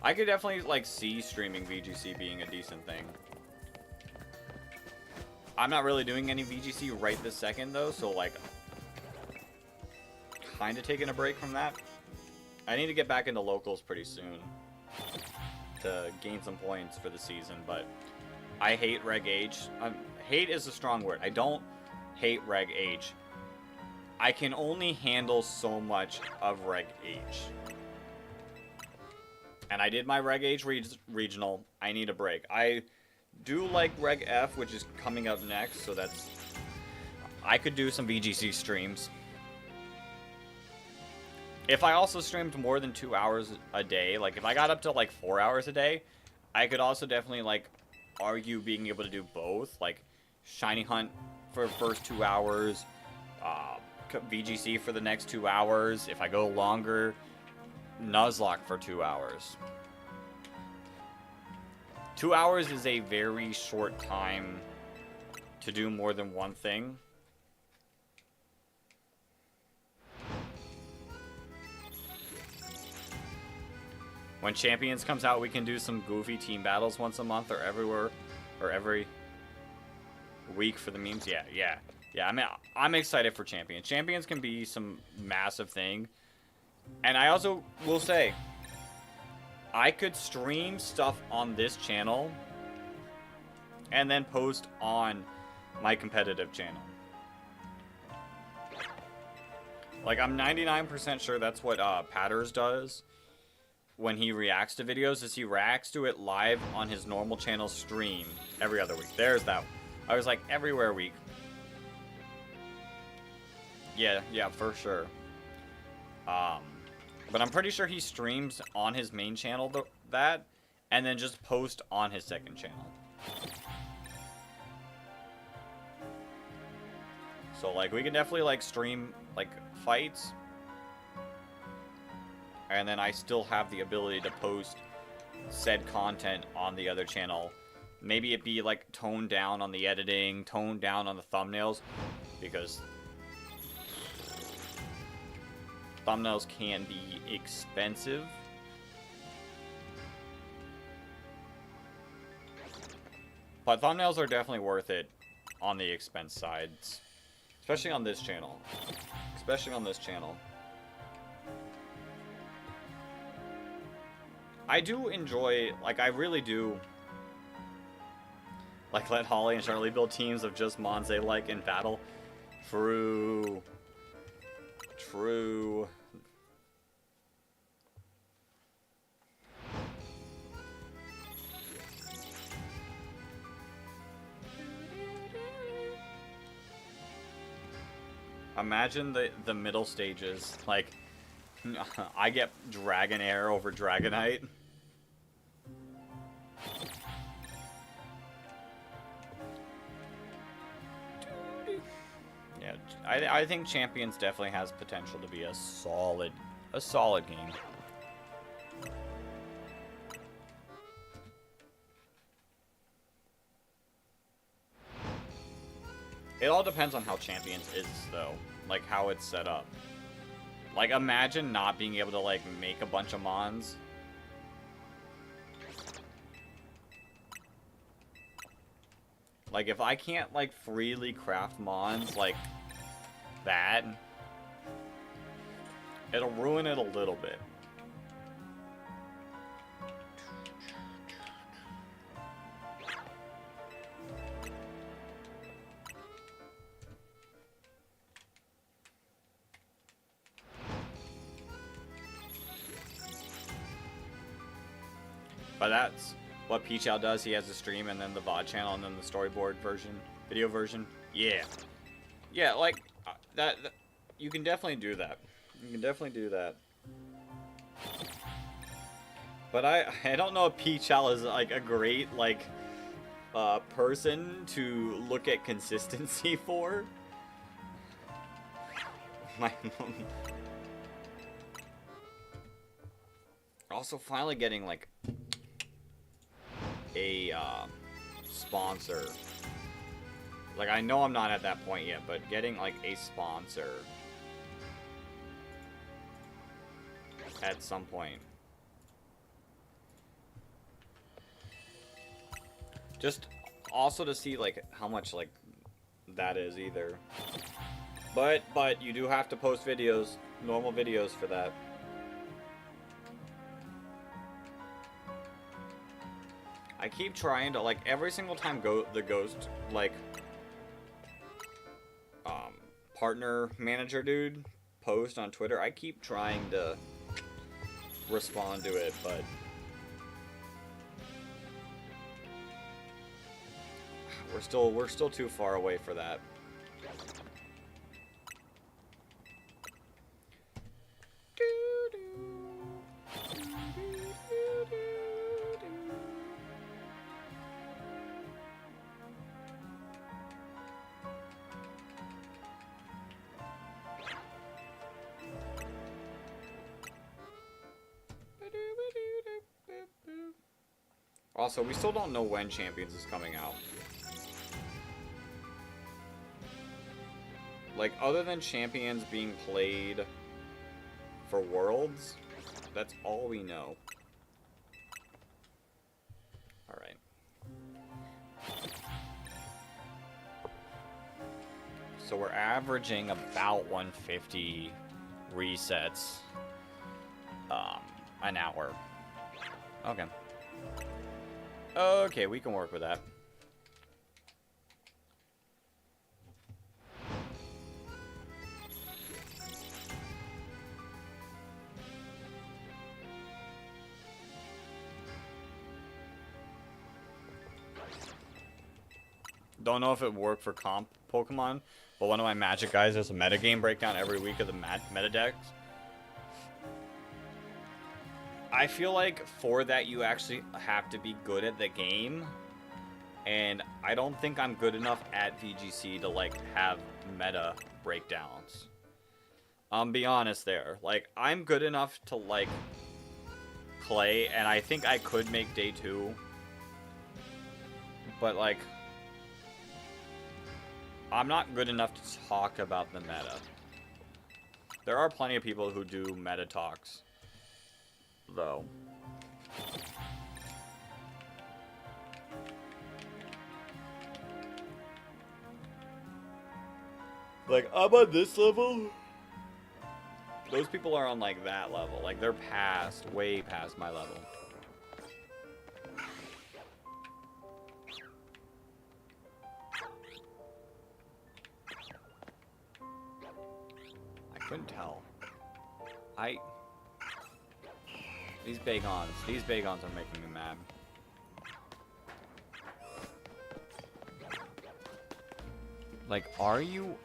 A: I could definitely, like, see streaming VGC being a decent thing. I'm not really doing any VGC right this second, though, so, like, kind of taking a break from that. I need to get back into locals pretty soon to gain some points for the season, but I hate Reg H. Hate is a strong word. I don't hate Reg H. I can only handle so much of Reg H. And I did my Reg H regional. I need a break. I do like Reg F, which is coming up next, so that's... I could do some VGC streams. If I also streamed more than 2 hours a day, like if I got up to like 4 hours a day, I could also definitely like argue being able to do both, like Shiny Hunt for the first 2 hours, VGC for the next 2 hours. If I go longer, Nuzlocke for 2 hours. 2 hours is a very short time to do more than one thing. When Champions comes out, we can do some goofy team battles once a month or everywhere, or every week for the memes. Yeah. I mean, I'm excited for Champions. Champions can be some massive thing. And I also will say, I could stream stuff on this channel and then post on my competitive channel. Like, I'm 99% sure that's what Patters does when he reacts to videos, is he reacts to it live on his normal channel stream every other week. There's that. I was like, everywhere week. Yeah, for sure. But I'm pretty sure he streams on his main channel that, and then just post on his second channel. So, like, we can definitely, like, stream, like, fights. And then I still have the ability to post said content on the other channel. Maybe it be, like, toned down on the editing, toned down on the thumbnails. Because thumbnails can be expensive. But thumbnails are definitely worth it on the expense sides. Especially on this channel. I do enjoy, like, I really do, like, let Holly and Charlie build teams of just mons they like in battle. True. Imagine the middle stages, like, I get Dragonair over Dragonite. Yeah, I think Champions definitely has potential to be a solid game. It all depends on how Champions is, though. Like, how it's set up. Like, imagine not being able to, like, make a bunch of mons. Like, if I can't, like, freely craft mons like that, it'll ruin it a little bit. But that's what Peachow does. He has a stream and then the VOD channel and then the storyboard version, video version. Yeah. Yeah, like, that you can definitely do that. But I don't know if Peachow is, like, a great, like, person to look at consistency for. My mom. Also, finally getting, like, a sponsor. Like, I know I'm not at that point yet, but getting, like, a sponsor at some point. Just also to see, like, how much, like, that is either. But you do have to post videos, normal videos for that. I keep trying to, like, every single time the Ghost, like, partner manager dude post on Twitter, I keep trying to respond to it, but We're still too far away for that. Also, we still don't know when Champions is coming out. Like, other than Champions being played for Worlds, that's all we know. Alright. So we're averaging about 150 resets an hour. Okay. Okay, we can work with that. Don't know if it worked for comp Pokemon, but one of my Magic guys does a metagame breakdown every week of the meta decks. I feel like for that you actually have to be good at the game, and I don't think I'm good enough at VGC to like have meta breakdowns. Be honest there. Like, I'm good enough to like play, and I think I could make day 2, but like I'm not good enough to talk about the meta. There are plenty of people who do meta talks, though. Like, I'm on this level. Those people are on, like, that level. Like, they're past, way past my level. I couldn't tell. These Bagons are making me mad. Like, are you?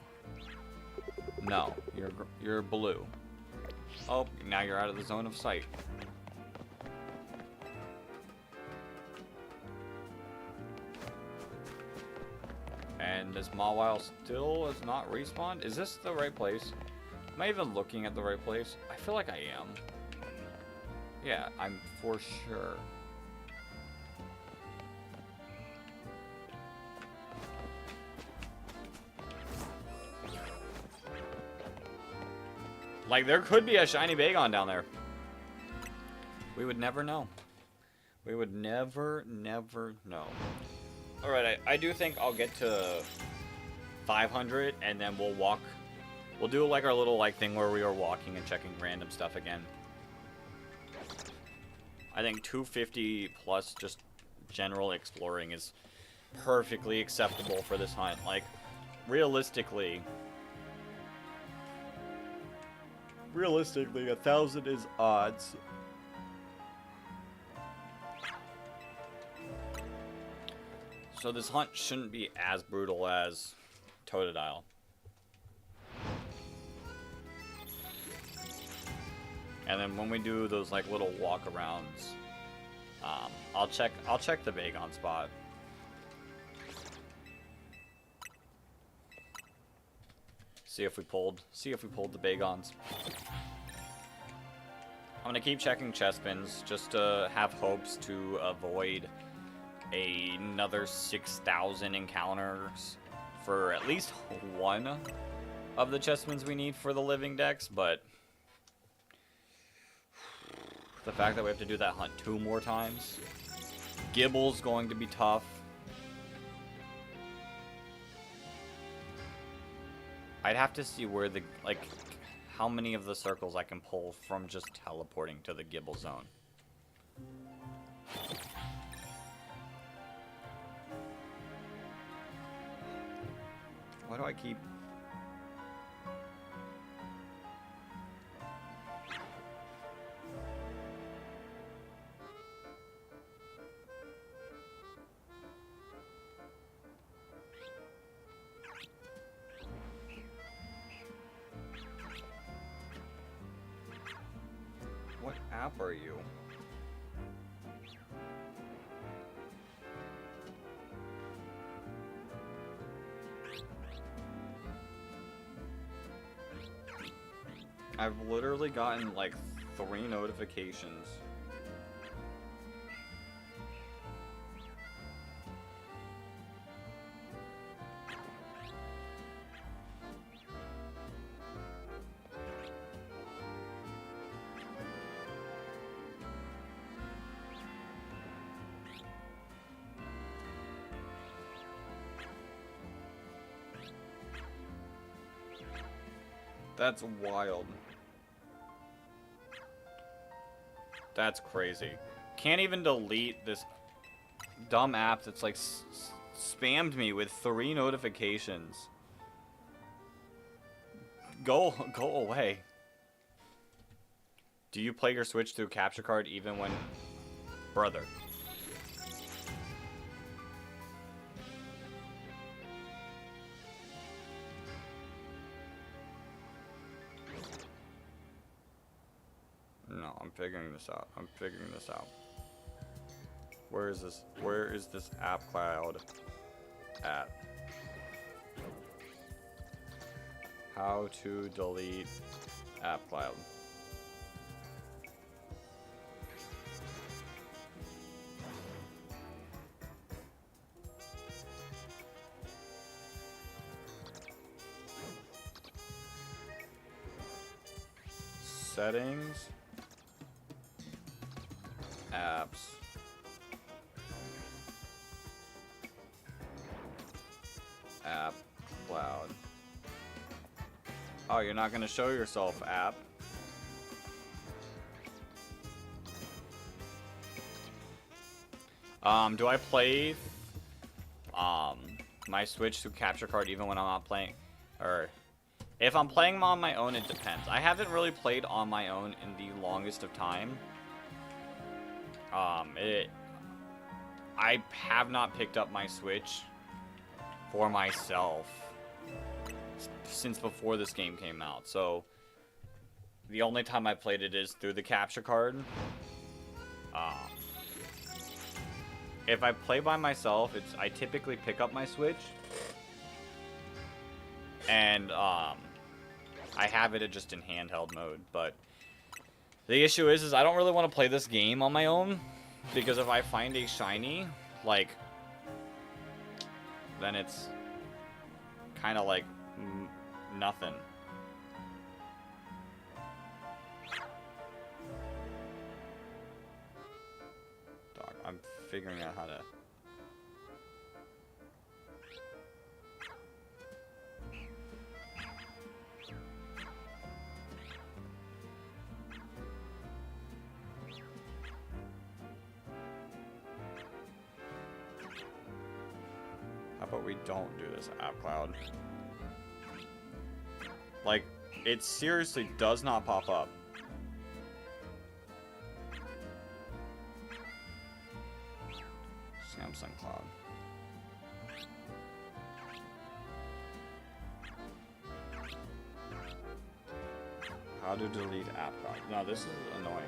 A: No, you're blue. Oh, now you're out of the zone of sight. And this Mawile still is not respawned. Is this the right place? Am I even looking at the right place? I feel like I am. Yeah, I'm for sure. Like, there could be a shiny Bagon down there. We would never know. We would never know. Alright, I do think I'll get to 500, and then we'll walk. We'll do, like, our little, like, thing where we are walking and checking random stuff again. I think 250 plus just general exploring is perfectly acceptable for this hunt. Like, realistically, 1,000 is odds. So this hunt shouldn't be as brutal as Totodile. And then when we do those like little walk-arounds, I'll check the Bagon spot. See if we pulled the Bagons. I'm gonna keep checking Chespins just to have hopes to avoid another 6,000 encounters for at least one of the Chespins we need for the living decks, but the fact that we have to do that hunt 2 more times. Gibble's going to be tough. I'd have to see where how many of the circles I can pull from just teleporting to the Gibble zone. Why do I keep... app are you? I've literally gotten like 3 notifications. That's wild. That's crazy. Can't even delete this dumb app that's like spammed me with 3 notifications. Go away. Do you play your Switch through capture card even when... Brother. No, I'm figuring this out. I'm figuring this out. Where is this? Where is this app cloud at? How to delete app cloud. Settings. Apps. App cloud. Oh, you're not gonna show yourself, app. Do I play my Switch through capture card even when I'm not playing? Or if I'm playing on my own, it depends. I haven't really played on my own in the longest of time. I have not picked up my Switch for myself since before this game came out. So the only time I played it is through the capture card. If I play by myself, I typically pick up my Switch and I have it just in handheld mode. But the issue is I don't really want to play this game on my own, because if I find a shiny, like, then it's kind of like nothing. Dog, I'm figuring out how to... How about we don't do this app cloud? Like, it seriously does not pop up. Samsung Cloud. How to delete app cloud? No, this is annoying me.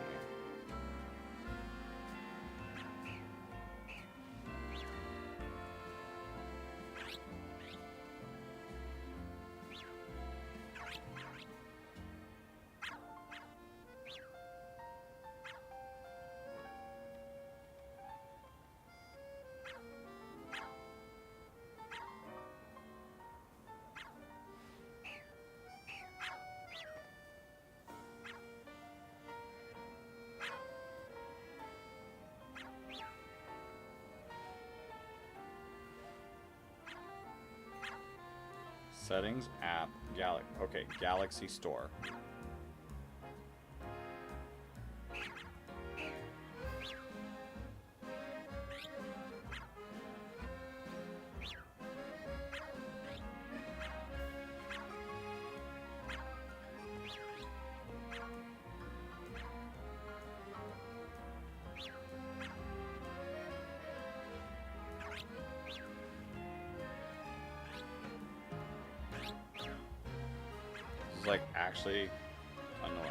A: Settings, app, Galaxy Store. Like actually annoying.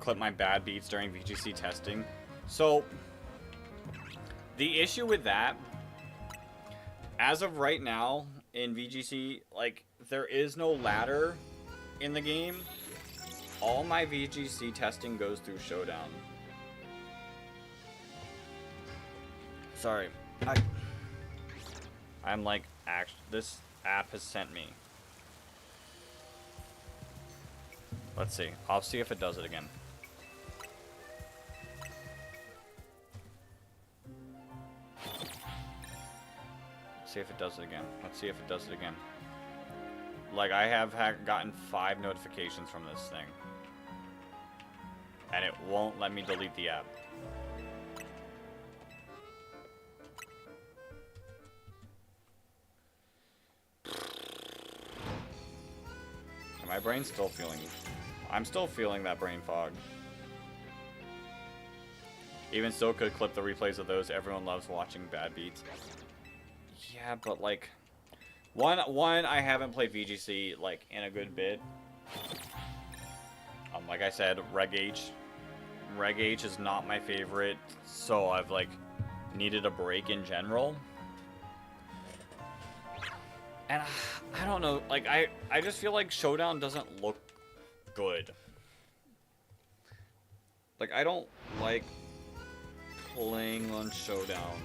A: clip my bad beats during VGC testing. So, the issue with that, as of right now in VGC, like, there is no ladder in the game. All my VGC testing goes through Showdown. Sorry. I'm like, this app has sent me. Let's see. I'll see if it does it again. See if it does it again. Let's see if it does it again. Like, I have gotten 5 notifications from this thing. And it won't let me delete the app. My brain's still feeling... I'm still feeling that brain fog. Even still could clip the replays of those. Everyone loves watching bad beats. Yeah, but like... One, I haven't played VGC, like, in a good bit. Like I said, Reg H. Reg H is not my favorite, so I've, like, needed a break in general. And I don't know, like, I just feel like Showdown doesn't look good. Like, I don't like playing on Showdown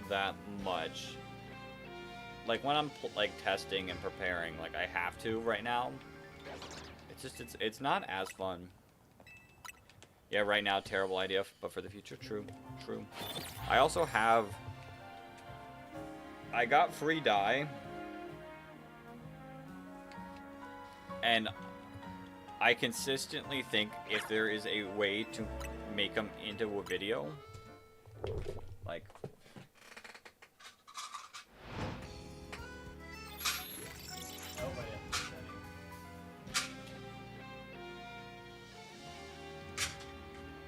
A: that much. Like, when I'm, like, testing and preparing, like, I have to right now. It's just, it's not as fun. Yeah, right now, terrible idea, but for the future, true. I also have... I got free dye. And I consistently think if there is a way to make them into a video, like...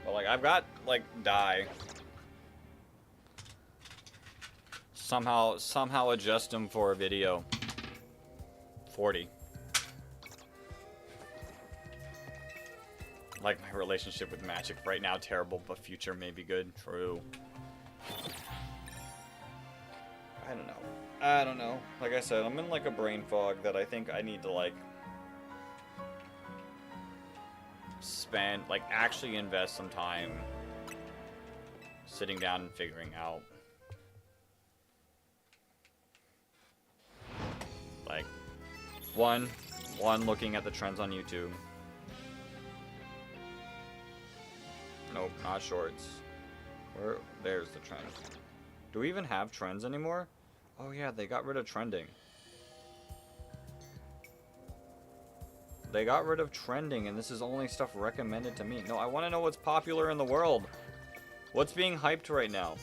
A: But like, I've got, like, dye. Somehow adjust them for a video. 40. Like, my relationship with Magic right now, terrible, but future may be good. True. I don't know. Like I said, I'm in, like, a brain fog that I think I need to, like, spend, like, actually invest some time sitting down and figuring out. Like, one, looking at the trends on YouTube. Nope, not shorts. There's the trend. Do we even have trends anymore? Oh yeah, they got rid of trending. They got rid of trending, and this is only stuff recommended to me. No, I want to know what's popular in the world. What's being hyped right now?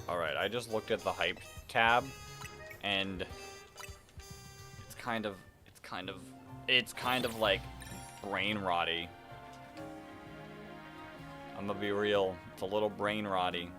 A: Alright, I just looked at the hype tab, and it's kind of like brain rotty. I'm gonna be real, it's a little brain rotty.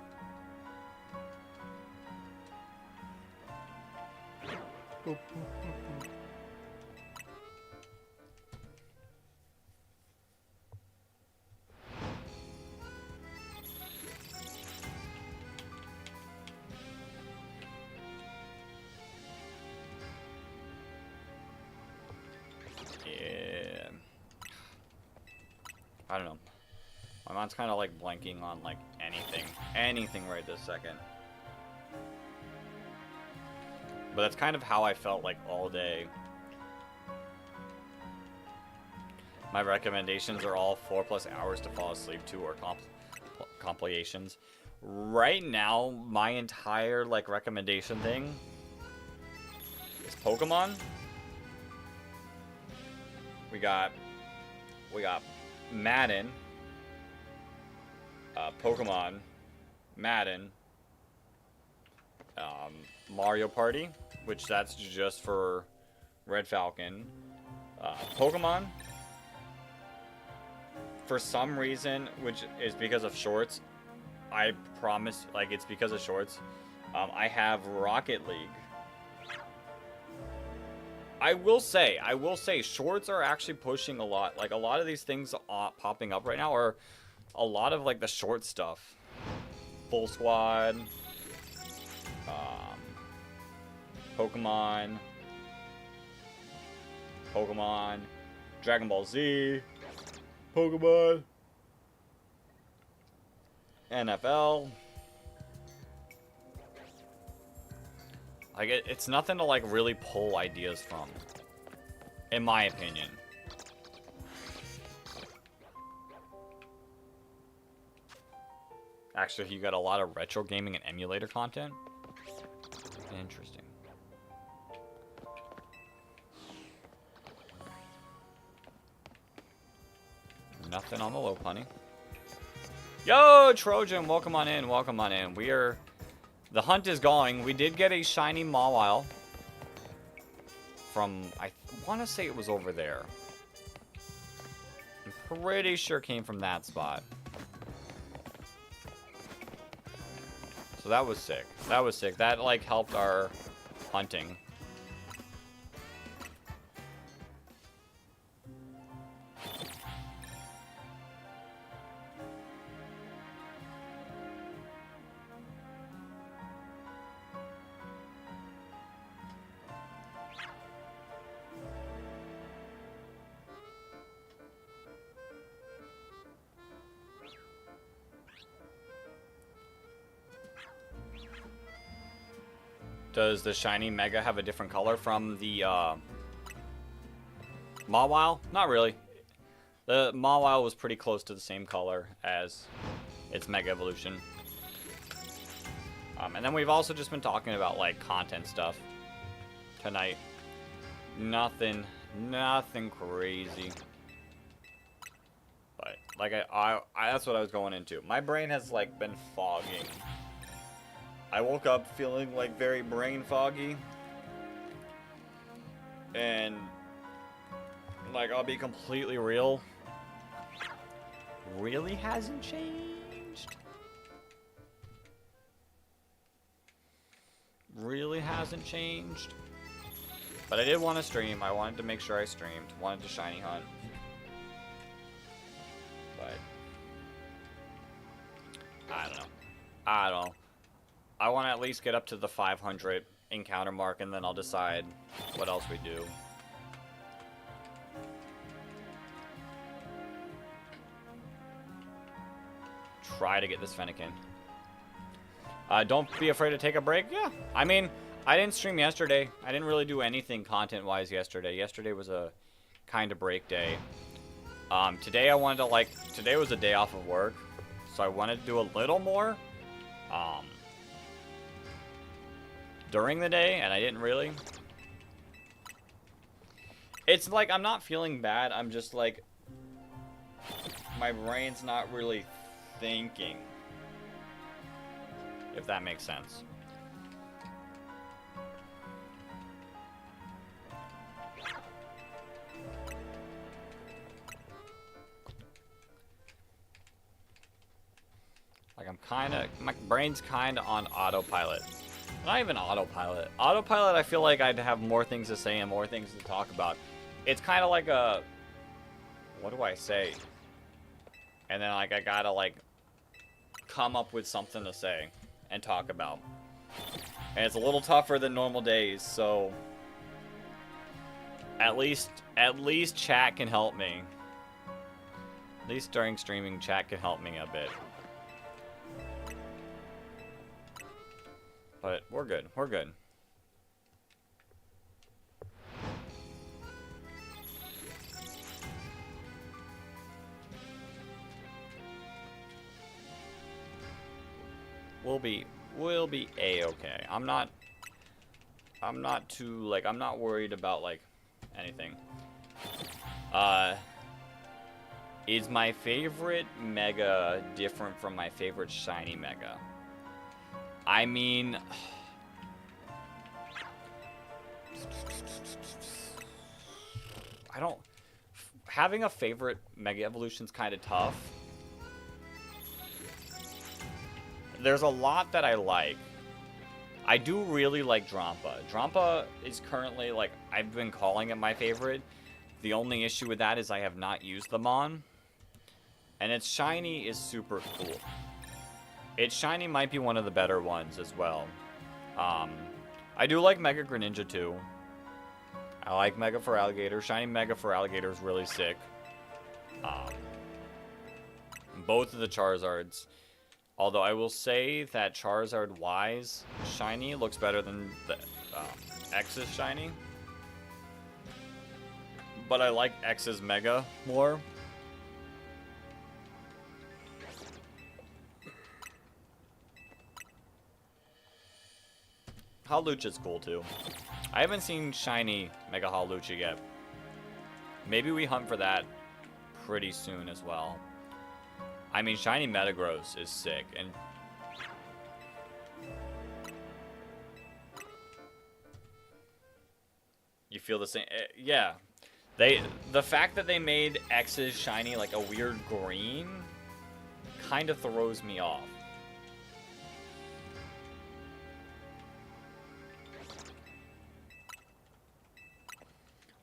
A: Yeah. I don't know. My mind's kind of like blanking on like anything right this second. But that's kind of how I felt like all day. My recommendations are all 4+ hours to fall asleep to, or compilations. Right now, my entire like recommendation thing is Pokemon. We got Madden, Pokemon, Madden, Mario Party, which that's just for Red Falcon, Pokemon. For some reason, which is because of shorts, I promise, like, it's because of shorts. I have Rocket League. I will say, shorts are actually pushing a lot. Like, a lot of these things popping up right now are a lot of, like, the short stuff. Full Squad. Pokemon. Dragon Ball Z. Pokemon. NFL. Like, it's nothing to, like, really pull ideas from. In my opinion. Actually, you got a lot of retro gaming and emulator content. Interesting. Nothing on the low punny. Yo, Trojan, welcome on in, welcome on in. The hunt is going. We did get a shiny Mawile from, I want to say it was over there. I'm pretty sure it came from that spot. So that was sick. That was sick. That, like, helped our hunting. Does the shiny Mega have a different color from the Mawile? Not really. The Mawile was pretty close to the same color as its Mega Evolution. And then we've also just been talking about, like, content stuff tonight. Nothing crazy. But, like, I that's what I was going into. My brain has, like, been fogging. I woke up feeling, like, very brain foggy. And, like, I'll be completely real. Really hasn't changed. Really hasn't changed. But I did want to stream. I wanted to make sure I streamed. Wanted to shiny hunt. But I don't know. I want to at least get up to the 500 encounter mark, and then I'll decide what else we do. Try to get this Fennekin. Don't be afraid to take a break. Yeah, I mean, I didn't stream yesterday. I didn't really do anything content-wise yesterday. Yesterday was a kind of break day. Today I wanted to, like, today was a day off of work, so I wanted to do a little more. During the day, and I didn't really. It's like I'm not feeling bad. I'm just like, my brain's not really thinking. If that makes sense. Like, my brain's kinda on autopilot. Not even autopilot. Autopilot, I feel like I'd have more things to say and more things to talk about. It's kind of like a, what do I say? And then, like, I gotta, like, come up with something to say and talk about. And it's a little tougher than normal days, so at least chat can help me. At least during streaming, chat can help me a bit. But we're good. We're good. We'll be a-okay. I'm not too, like, I'm not worried about, like, anything. Is my favorite Mega different from my favorite shiny Mega? I mean, having a favorite Mega Evolution's kind of tough. there's a lot that I like. I do really like Drampa. Drampa is currently, like, I've been calling it my favorite. The only issue with that is I have not used the Mon. And its shiny is super cool. Its shiny might be one of the better ones as well. I do like Mega Greninja too. I like Mega Feraligatr. Shiny Mega Feraligatr is really sick. Both of the Charizards. Although I will say that Charizard-wise, shiny looks better than the X's shiny. But I like X's Mega more. Hawlucha's cool too. I haven't seen shiny Mega Hawlucha yet. Maybe we hunt for that pretty soon as well. I mean, shiny Metagross is sick, and you feel the same. Yeah, the fact that they made X's shiny like a weird green kind of throws me off.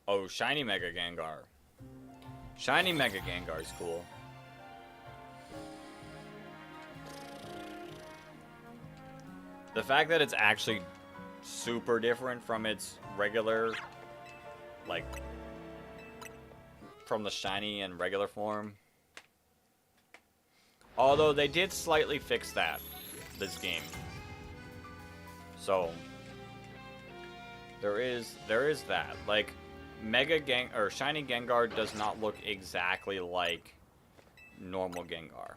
A: Oh, shiny Mega Gengar. Shiny Mega Gengar is cool. The fact that it's actually super different from its regular, like, from the shiny and regular form. Although they did slightly fix that this game. So there is that. Like, shiny Gengar does not look exactly like normal Gengar.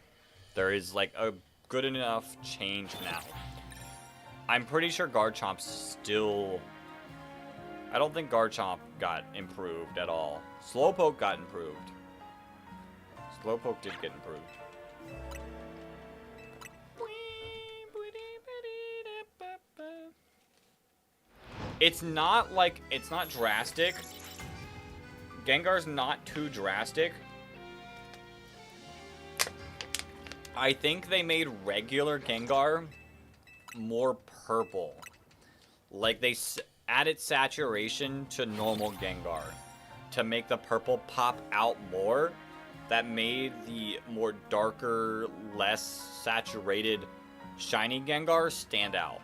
A: There is like a good enough change now. I'm pretty sure Garchomp's still... I don't think Garchomp got improved at all. Slowpoke got improved. Slowpoke did get improved. It's not like... It's not drastic. Gengar's not too drastic. I think they made regular Gengar more purple. Like, they added saturation to normal Gengar to make the purple pop out more. That made the more darker, less saturated shiny Gengar stand out.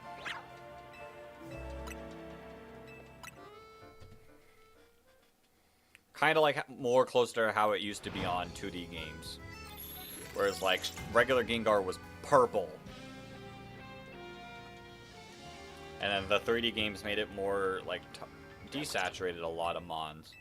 A: Kind of like more close to how it used to be on 2D games. Whereas, like, regular Gengar was purple. And then the 3D games made it more, like, desaturated a lot of Mons.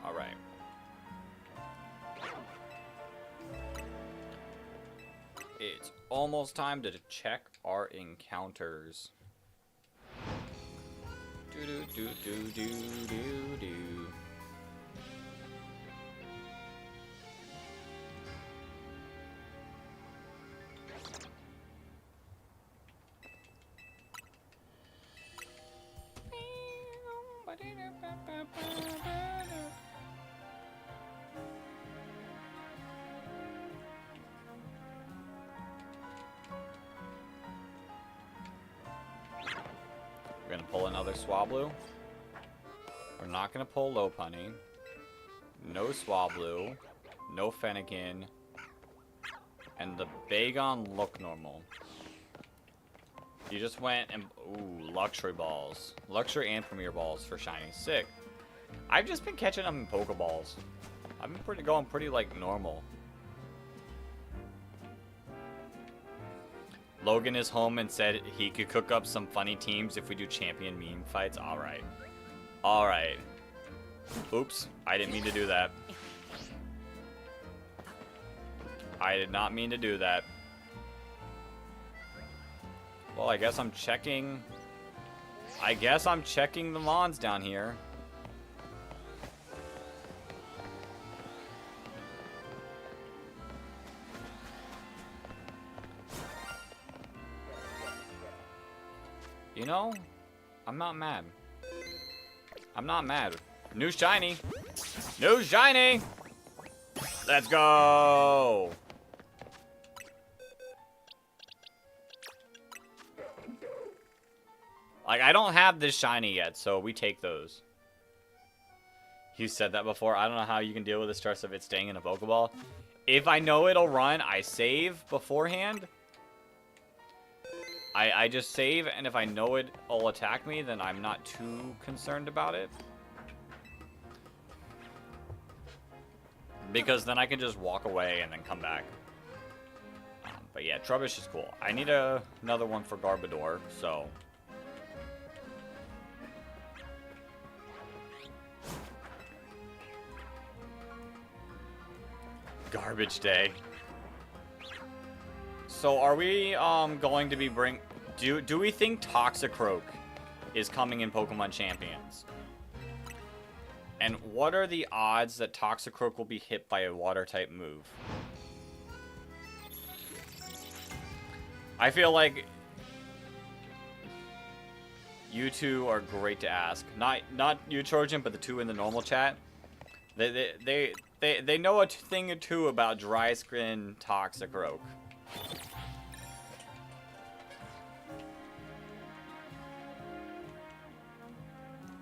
A: Alright. It's almost time to check our encounters. Do do do do do do do. We're gonna pull another Swablu. We're not gonna pull Lopunny. No Swablu. No Fennekin. And the Bagon look normal. You just went and... Ooh, Luxury Balls. Luxury and Premier Balls for shiny. Sick. I've just been catching them in Pokeballs. I've been going pretty, like, normal. Logan is home and said he could cook up some funny teams if we do champion meme fights. Alright. Alright. Oops. I didn't mean to do that. I did not mean to do that. Well, I guess I'm checking... the Mons down here. You know, I'm not mad. I'm not mad. New shiny. New shiny. Let's go. Like, I don't have this shiny yet, so we take those. You said that before. I don't know how you can deal with the stress of it staying in a Pokeball. If I know it'll run, I save beforehand. I just save, and if I know it'll attack me, then I'm not too concerned about it. Because then I can just walk away and then come back. But yeah, Trubbish is cool. I need another one for Garbodor, so... Garbage day. So are we going to be do we think Toxicroak is coming in Pokemon Champions? And what are the odds that Toxicroak will be hit by a water type move? I feel like you two are great to ask. Not you, Trojan, but the two in the normal chat. They know a thing or two about dry skin Toxicroak.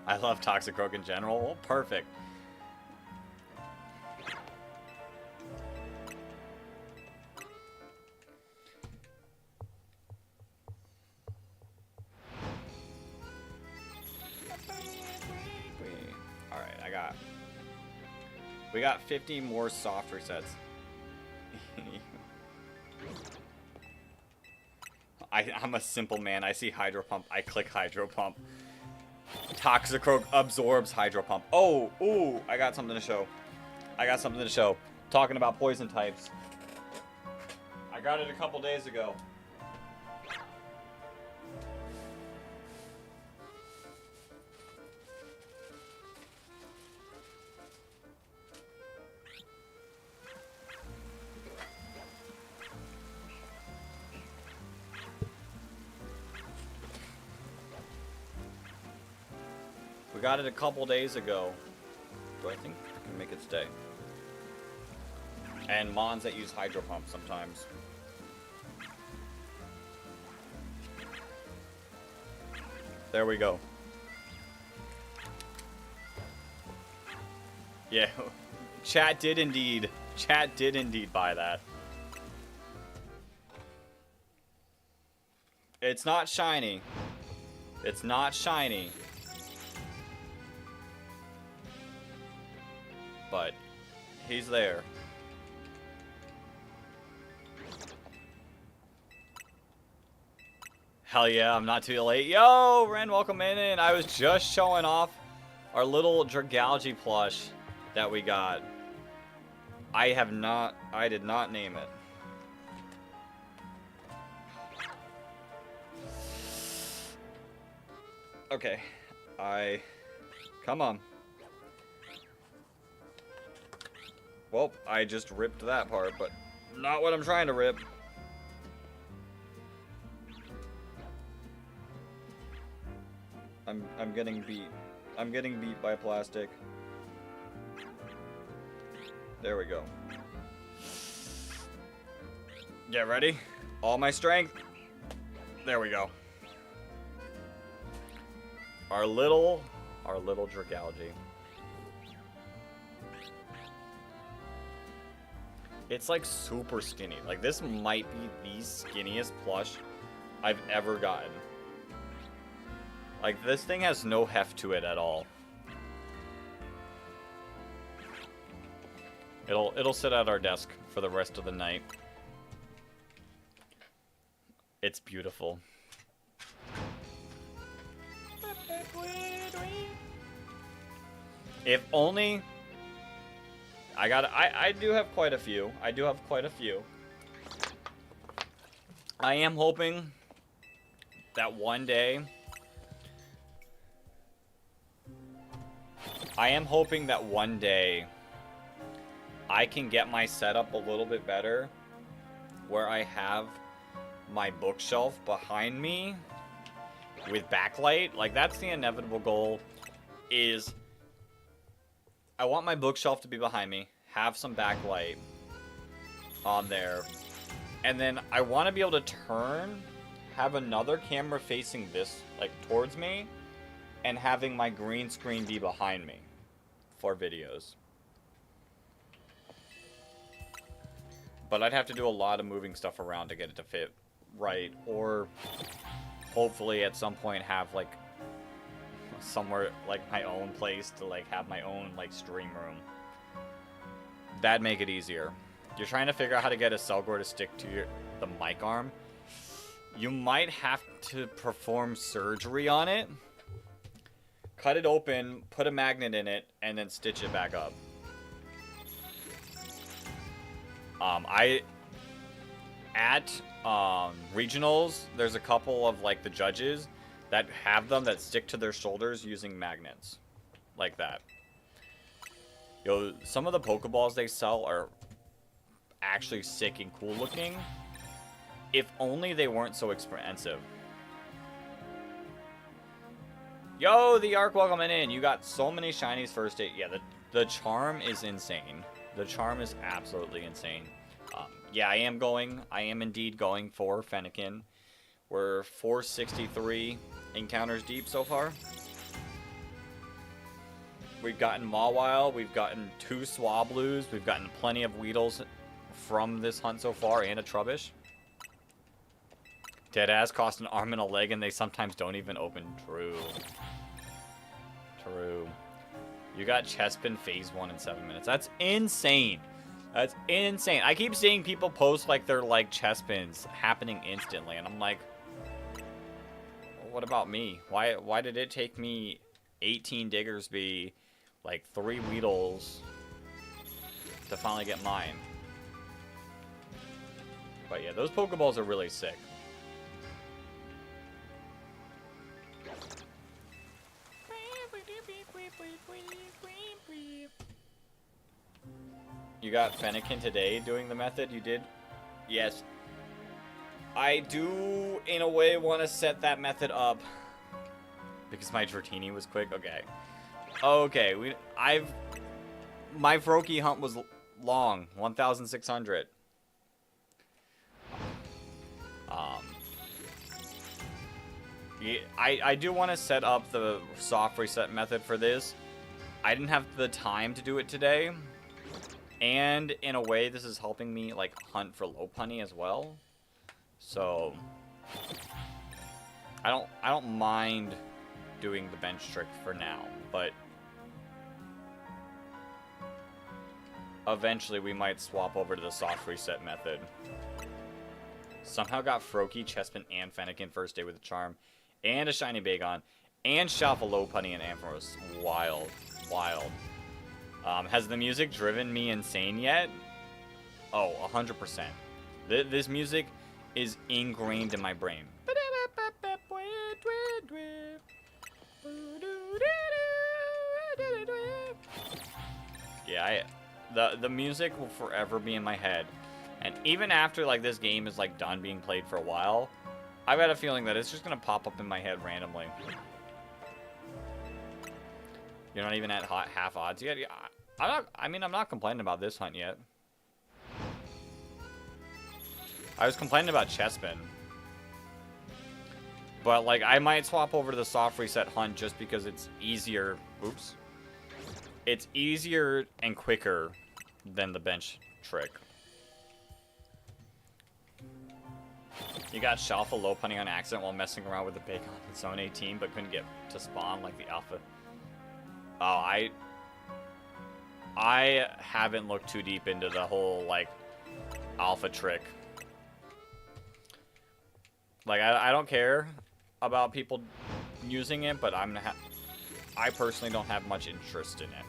A: I love Toxicroak in general. Well, perfect. Alright, we got 50 more soft resets. I'm a simple man. I see Hydro Pump. I click Hydro Pump. Toxicroak absorbs Hydro Pump. Oh, ooh, I got something to show. Talking about poison types. I got it a couple days ago. We got it a couple days ago. Do I think I can make it stay? And Mons that use Hydro Pump sometimes. There we go. Yeah, chat did indeed buy that. It's not shiny. It's not shiny. But he's there. Hell yeah, I'm not too late. Yo, Ren, welcome in. I was just showing off our little Dragalge plush that we got. I did not name it. Okay, come on. Well, I just ripped that part, but not what I'm trying to rip. I'm getting beat. I'm getting beat by plastic. There we go. Get ready. All my strength. There we go. Our little Dragalge. It's like super skinny. Like this might be the skinniest plush I've ever gotten. Like this thing has no heft to it at all. It'll sit at our desk for the rest of the night. It's beautiful. If only I do have quite a few. I am hoping that one day I can get my setup a little bit better where I have my bookshelf behind me with backlight. Like, that's the inevitable goal, is I want my bookshelf to be behind me, have some backlight on there, and then I want to be able to turn, have another camera facing this, like, towards me, and having my green screen be behind me for videos. But I'd have to do a lot of moving stuff around to get it to fit right, or hopefully at some point have, like, somewhere, like, my own place to, like, have my own, like, stream room. That'd make it easier. You're trying to figure out how to get a Selgor to stick to the mic arm. You might have to perform surgery on it. Cut it open, put a magnet in it, and then stitch it back up. At regionals, there's a couple of, like, the judges that have them that stick to their shoulders using magnets. Like that. Yo, some of the Pokeballs they sell are actually sick and cool looking. If only they weren't so expensive. Yo, the Arc, welcome in. You got so many shinies first day. Yeah, the charm is insane. The charm is absolutely insane. Yeah, I am indeed going for Fennekin. We're 463 encounters deep so far. We've gotten Mawile, we've gotten 2 Swablues, we've gotten plenty of Weedles from this hunt so far, and a Trubbish. Deadass cost an arm and a leg, and they sometimes don't even open. True. True. You got Chespin phase 1 in 7 minutes. That's insane. That's insane. I keep seeing people post, like, their, like, Chespins happening instantly, and I'm like, well, what about me? Why did it take me 18 Diggersby, like, 3 Weedles to finally get mine? But yeah, those Pokeballs are really sick. You got Fennekin today doing the method? You did? Yes. I do, in a way, want to set that method up. Because my Dratini was quick? Okay. Okay, my Froakie hunt was long. 1,600. Yeah, I do want to set up the soft reset method for this. I didn't have the time to do it today. And in a way, this is helping me, like, hunt for Lopunny as well. So I don't mind doing the bench trick for now, but eventually we might swap over to the soft reset method. Somehow got Froakie, Chespin, and Fennekin first day with a charm, and a shiny Bagon, and Shalfa, Lopunny, and Ampharos. Wild. Wild. Has the music driven me insane yet? Oh, 100%. This music is ingrained in my brain. Yeah, the music will forever be in my head. And even after, like, this game is, like, done being played for a while, I've got a feeling that it's just gonna pop up in my head randomly. You're not even at half odds yet? I'm not complaining about this hunt yet. I was complaining about Chespin. But, like, I might swap over to the soft reset hunt just because it's easier. Oops. It's easier and quicker than the bench trick. You got Shalfa Lopunny on accident while messing around with the Bagon in Zone 18, but couldn't get to spawn like the Alpha. Oh, I haven't looked too deep into the whole, like, Alpha trick. Like, I don't care about people using it, but I personally don't have much interest in it.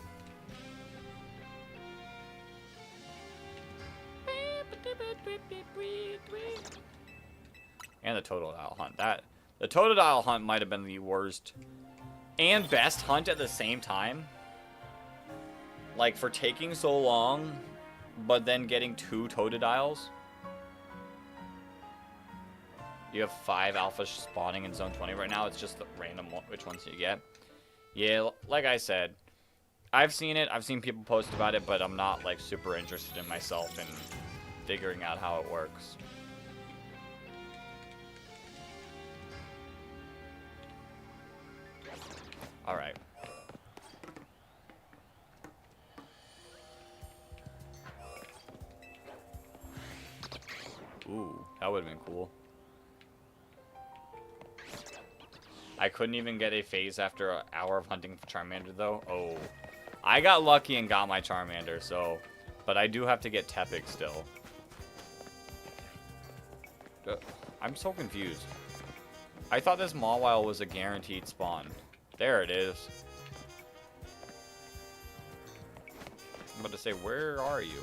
A: And the Totodile hunt. The Totodile hunt might have been the worst and best hunt at the same time. Like, for taking so long, but then getting 2 Totodiles. You have 5 alpha spawning in zone 20 right now. It's just the random which ones you get. Yeah, like I said, I've seen it. I've seen people post about it, but I'm not like super interested in myself in figuring out how it works. All right. Ooh, that would have been cool. I couldn't even get a phase after an hour of hunting for Charmander, though. Oh. I got lucky and got my Charmander, so... But I do have to get Tepig still. I'm so confused. I thought this Mawile was a guaranteed spawn. There it is. I'm about to say, where are you?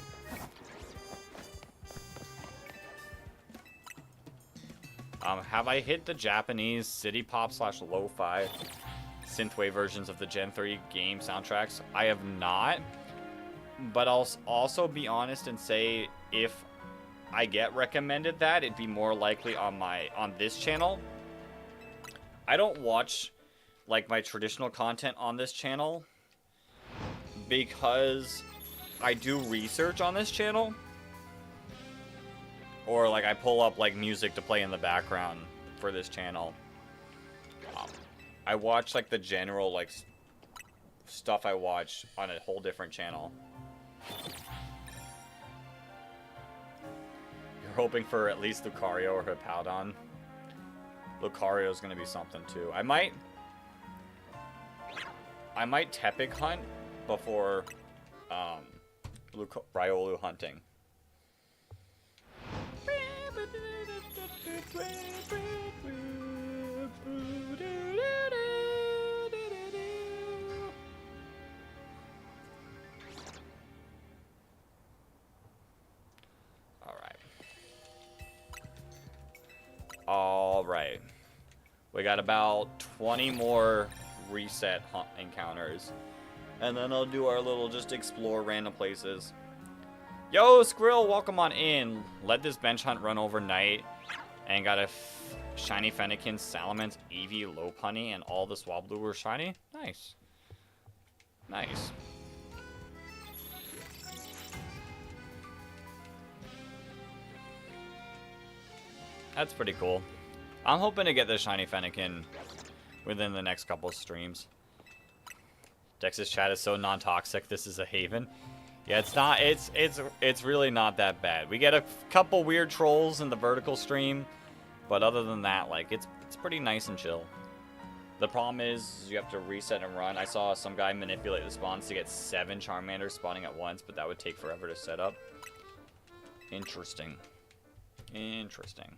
A: Have I hit the Japanese city pop / lo-fi synthwave versions of the Gen 3 game soundtracks? I have not, but I'll also be honest and say if I get recommended that, it'd be more likely on this channel. I don't watch like my traditional content on this channel because I do research on this channel. Or, like, I pull up, like, music to play in the background for this channel. I watch, like, the general, like, stuff I watch on a whole different channel. You're hoping for at least Lucario or Hippowdon. Lucario's gonna be something, too. I might Tepig hunt before, Riolu hunting. All right. We got about 20 more reset hunt encounters. And then I'll do our little just explore random places. Yo, Skrill, welcome on in. Let this bench hunt run overnight. And got a shiny Fennekin, Salamence, Eevee, Lopunny, and all the Swablu were shiny. Nice. Nice. That's pretty cool. I'm hoping to get the shiny Fennekin within the next couple of streams. Dex's chat is so non-toxic. This is a haven. Yeah, it's not. It's really not that bad. We get a couple weird trolls in the vertical stream, but other than that, like it's pretty nice and chill. The problem is you have to reset and run. I saw some guy manipulate the spawns to get 7 Charmanders spawning at once, but that would take forever to set up. Interesting. Interesting.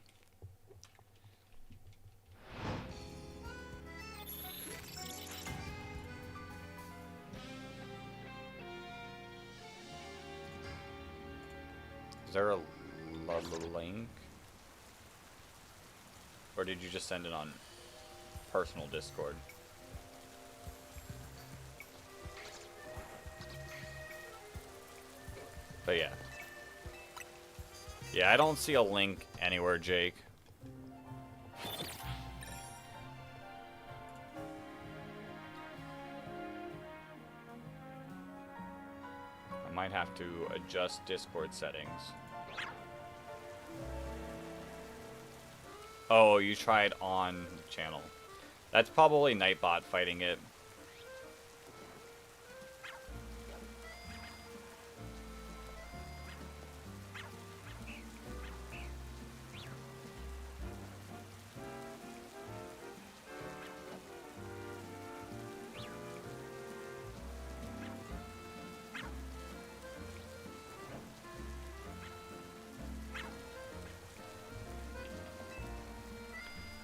A: Is there a link? Or did you just send it on personal Discord? But yeah. Yeah, I don't see a link anywhere, Jake. I might have to adjust Discord settings. Oh, you tried on channel. That's probably Nightbot fighting it.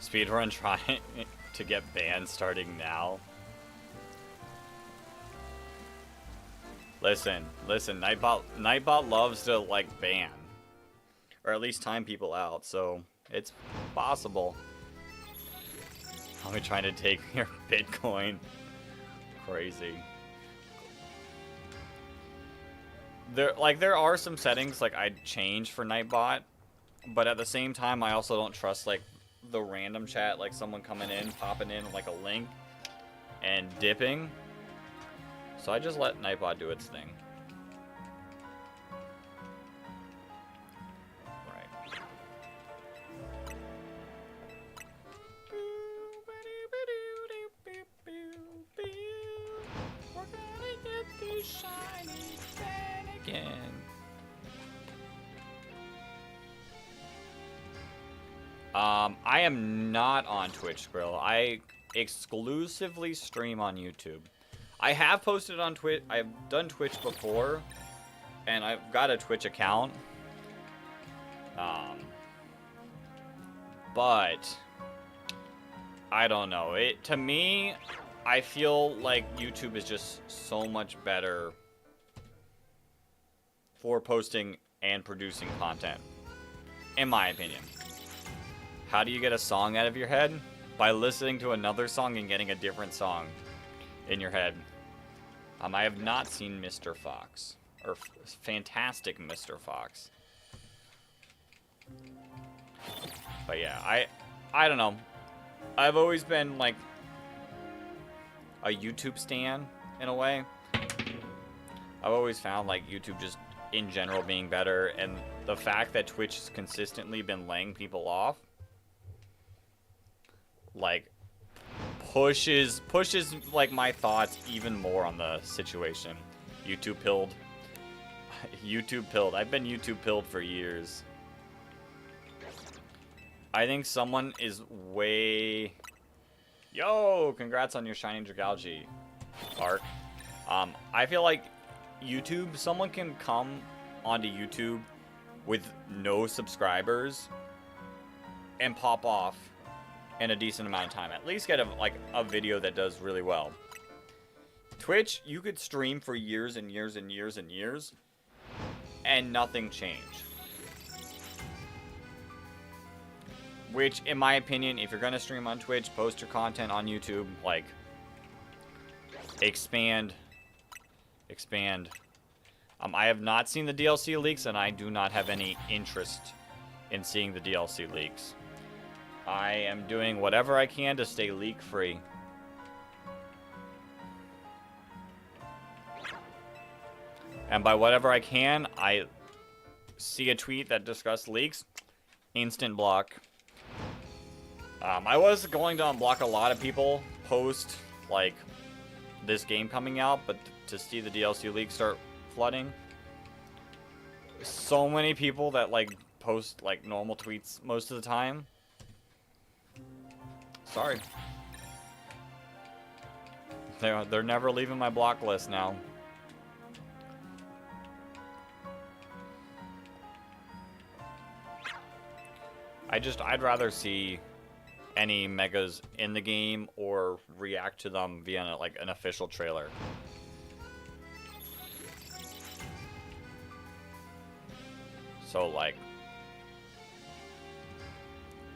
A: Speedrun trying to get banned starting now. Listen, Nightbot loves to like ban. Or at least time people out, so it's possible. I'll be trying to take your Bitcoin. Crazy. There are some settings like I'd change for Nightbot, but at the same time I also don't trust like the random chat, like someone coming in, popping in like a link, and dipping. So I just let Nightbot do its thing. Right. We're gonna get these shiny again. I am not on Twitch, Skrill. I exclusively stream on YouTube. I have posted on Twitch. I've done Twitch before, and I've got a Twitch account. But I don't know. To me, I feel like YouTube is just so much better for posting and producing content, in my opinion. How do you get a song out of your head? By listening to another song and getting a different song in your head. I have not seen Mr. Fox, or Fantastic Mr. Fox. But yeah, I don't know. I've always been like a YouTube stan in a way. I've always found like YouTube just in general being better, and the fact that Twitch has consistently been laying people off like pushes like my thoughts even more on the situation. YouTube pilled. I've been YouTube pilled for years. I think someone is way... Yo, congrats on your Shining Dragalge arc. I feel like YouTube, someone can come onto YouTube with no subscribers and pop off in a decent amount of time. At least get a video that does really well. Twitch, you could stream for years and years and years and years, and nothing changed. Which, in my opinion, if you're gonna stream on Twitch, post your content on YouTube, like, expand. I have not seen the DLC leaks, and I do not have any interest in seeing the DLC leaks. I am doing whatever I can to stay leak-free. And by whatever I can, I see a tweet that discussed leaks, instant block. I was going to unblock a lot of people post, like, this game coming out, but to see the DLC leaks start flooding. So many people that, like, post, like, normal tweets most of the time. Sorry. They're never leaving my block list now. I'd rather see any megas in the game or react to them via like an official trailer. So like,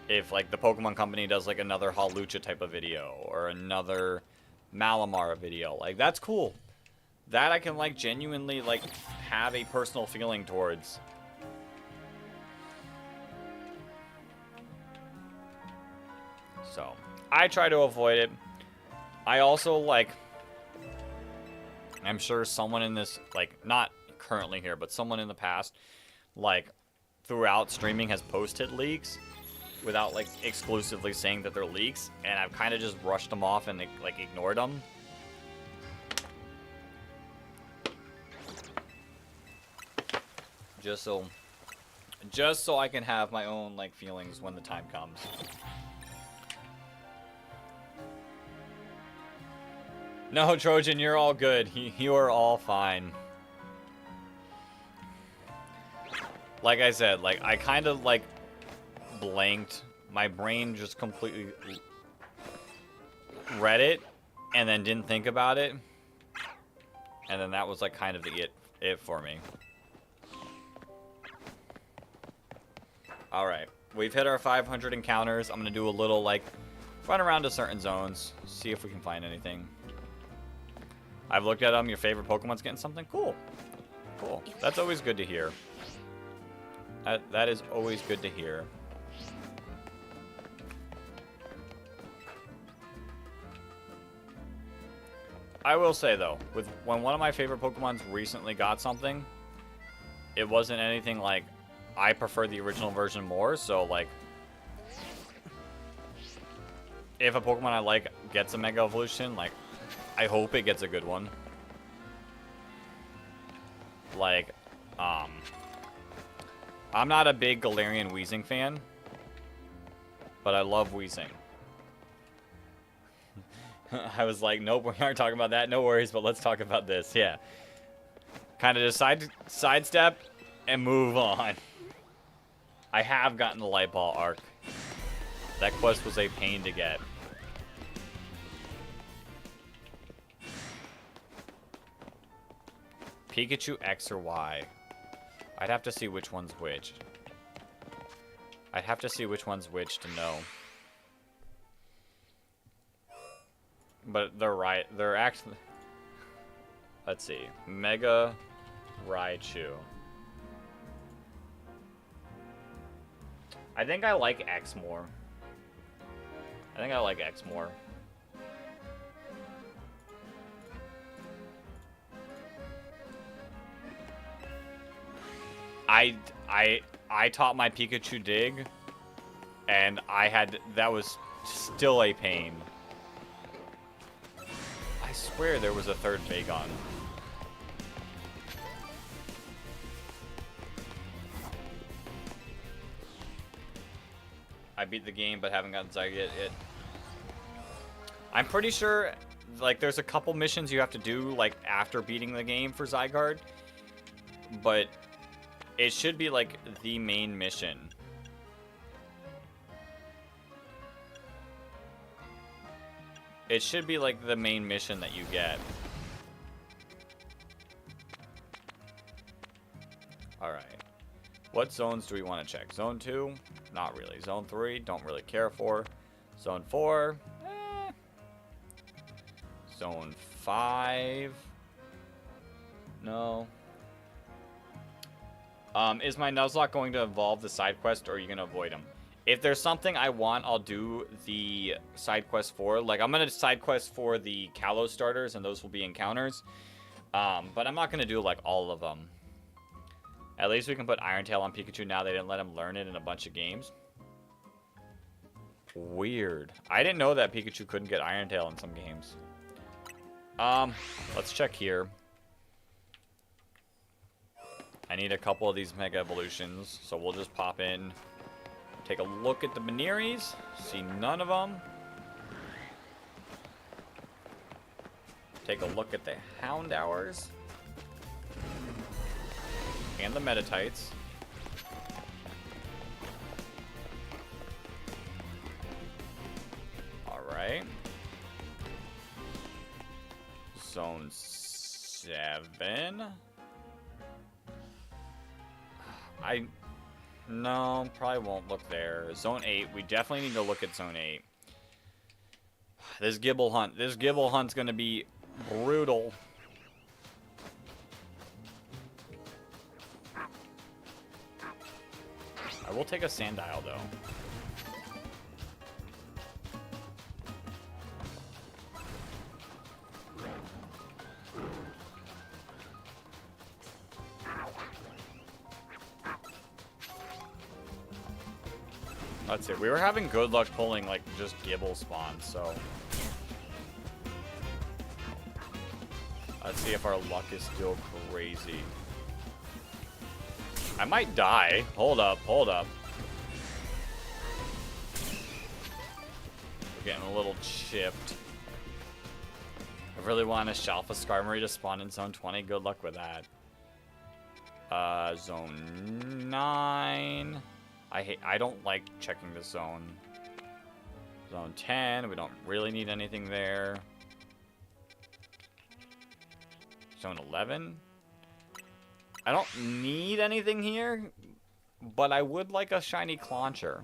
A: if like the Pokemon Company does like another Hawlucha type of video or another Malamar video, like that's cool. That I can like genuinely like have a personal feeling towards. So, I try to avoid it. I also, like, I'm sure someone in this, like, not currently here, but someone in the past, like, throughout streaming has posted leaks without, like, exclusively saying that they're leaks, and I've kind of just brushed them off and, like, ignored them. Just so I can have my own, like, feelings when the time comes. No, Trojan, you're all good. You are all fine. Like I said, like, I kind of, like, blanked. My brain just completely read it and then didn't think about it. And then that was, like, kind of it for me. Alright. We've hit our 500 encounters. I'm going to do a little, like, run around to certain zones. See if we can find anything. I've looked at them. Your favorite Pokemon's getting something? Cool. Cool. That's always good to hear. That is always good to hear. I will say though, when one of my favorite Pokemons recently got something, it wasn't anything like I prefer the original version more. So like, if a Pokemon I like gets a Mega Evolution, like I hope it gets a good one. Like, I'm not a big Galarian Weezing fan, but I love Weezing. I was like, nope, we aren't talking about that. No worries, but let's talk about this. Yeah. Kind of just sidestep and move on. I have gotten the Light Ball arc. That quest was a pain to get. Pikachu X or Y. I'd have to see which one's which. I'd have to see which one's which to know. But they're right. They're actually... Let's see. Mega Raichu. I think I like X more. I think I like X more. I taught my Pikachu dig, and that was still a pain. I swear there was a third Vagon. I beat the game, but haven't gotten Zygarde yet. I'm pretty sure, like, there's a couple missions you have to do, like, after beating the game for Zygarde, but it should be, like, the main mission. It should be, like, the main mission that you get. Alright. What zones do we want to check? Zone 2? Not really. Zone 3? Don't really care for. Zone 4? Zone 5? No. Is my Nuzlocke going to involve the side quest, or are you going to avoid them? If there's something I want, I'll do the side quest for. Like, I'm going to side quest for the Kalos starters, and those will be encounters. But I'm not going to do, like, all of them. At least we can put Iron Tail on Pikachu now. They didn't let him learn it in a bunch of games. Weird. I didn't know that Pikachu couldn't get Iron Tail in some games. Let's check here. I need a couple of these Mega Evolutions, so we'll just pop in, take a look at the Beneries, see none of them. Take a look at the Houndours. And the Metatites. Alright. Zone 7. No, probably won't look there. Zone 8, we definitely need to look at Zone 8. This Gibble Hunt's gonna be brutal. I will take a Sandile, though. Let's see. We were having good luck pulling, like, just Gibble spawns, so... Let's see if our luck is still crazy. I might die. Hold up, hold up. We're getting a little chipped. I really want a Shalfa Skarmory to spawn in Zone 20. Good luck with that. Zone 9... I don't like checking the zone. Zone 10, we don't really need anything there. Zone 11. I don't need anything here, but I would like a shiny Clauncher.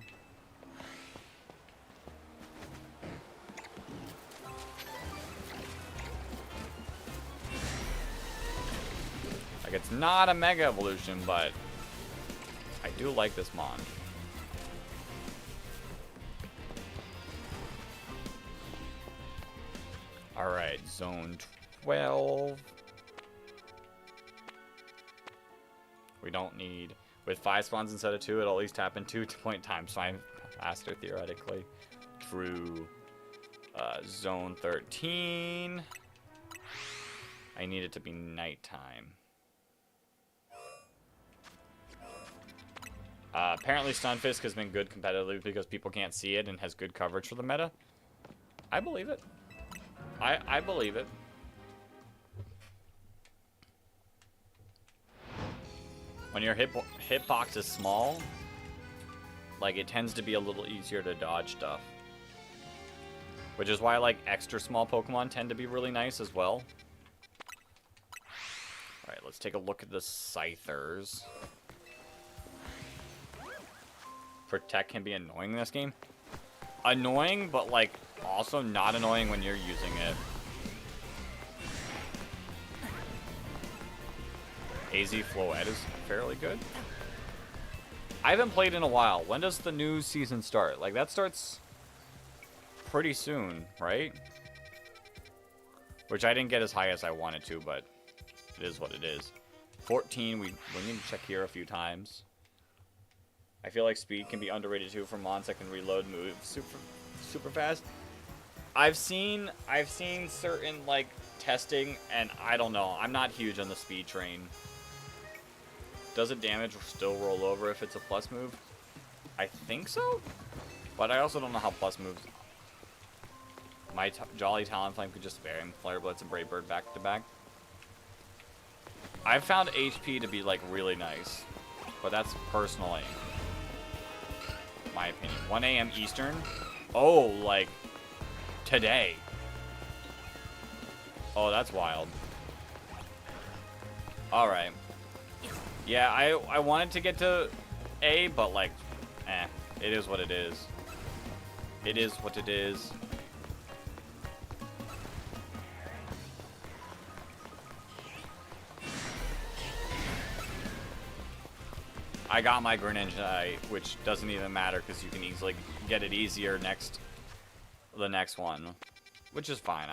A: Like, it's not a Mega Evolution, but I do like this Mon. Alright, Zone 12. We don't need... With 5 spawns instead of 2, it'll at least happen 2 point times 5 faster, theoretically. True. Zone 13. I need it to be nighttime. Apparently Stunfisk has been good competitively because people can't see it and has good coverage for the meta. I believe it. I believe it. When your hitbox is small, like, it tends to be a little easier to dodge stuff. Which is why, like, extra small Pokemon tend to be really nice as well. Alright, let's take a look at the Scythers. Protect can be annoying in this game. Annoying, but, like, also not annoying when you're using it. AZ Floette is fairly good. I haven't played in a while. When does the new season start? Like, that starts pretty soon, right? Which I didn't get as high as I wanted to, but it is what it is. 14, we need to check here a few times. I feel like speed can be underrated too for mons that can reload moves super fast. I've seen certain, like, testing, and I don't know. I'm not huge on the speed train. Does it damage still roll over if it's a plus move? I think so, but I also don't know how plus moves. My Jolly Talonflame could just spare him. Flare Blitz and Brave Bird back to back. I've found HP to be, like, really nice, but that's personally my opinion. 1 a.m. Eastern? Oh, like, today. Oh, that's wild. Alright. Yeah, I wanted to get to A, but, like, it is what it is. It is what it is. I got my Greninja, which doesn't even matter because you can easily get it easier the next one, which is fine.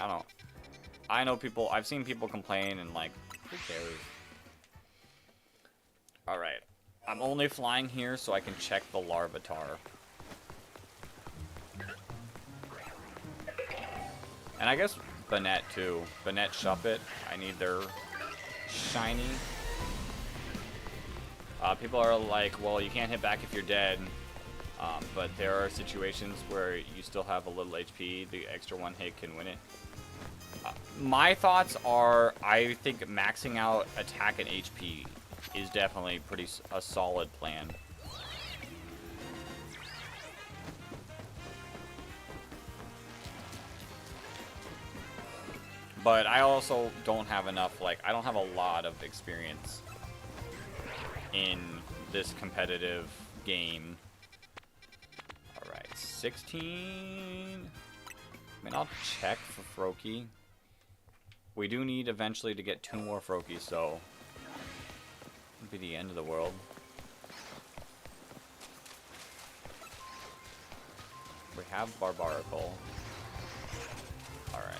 A: I know people, I've seen people complain and, like, who cares? Alright, I'm only flying here so I can check the Larvitar. And I guess Banette too. Banette Shuppet, I need their shiny. People are like, well, you can't hit back if you're dead. But there are situations where you still have a little HP. The extra 1 hit can win it. My thoughts are, I think maxing out attack and HP is definitely a solid plan. But I also don't have enough, like, I don't have a lot of experience in this competitive game. Alright, 16. I mean, I'll check for Froakie. We do need eventually to get 2 more Froakies, so it'll be the end of the world. We have Barbaracle. Alright.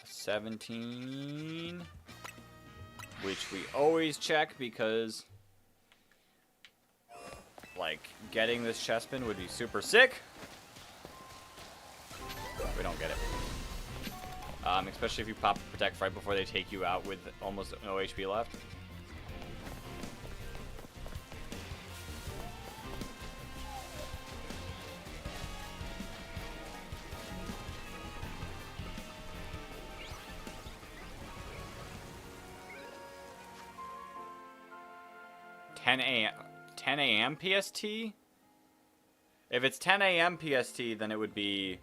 A: 17, which we always check because, like, getting this Chespin would be super sick. We don't get it. Especially if you pop Protect right before they take you out with almost no HP left. $10 a.m. PST? If it's 10 a.m. PST, then it would be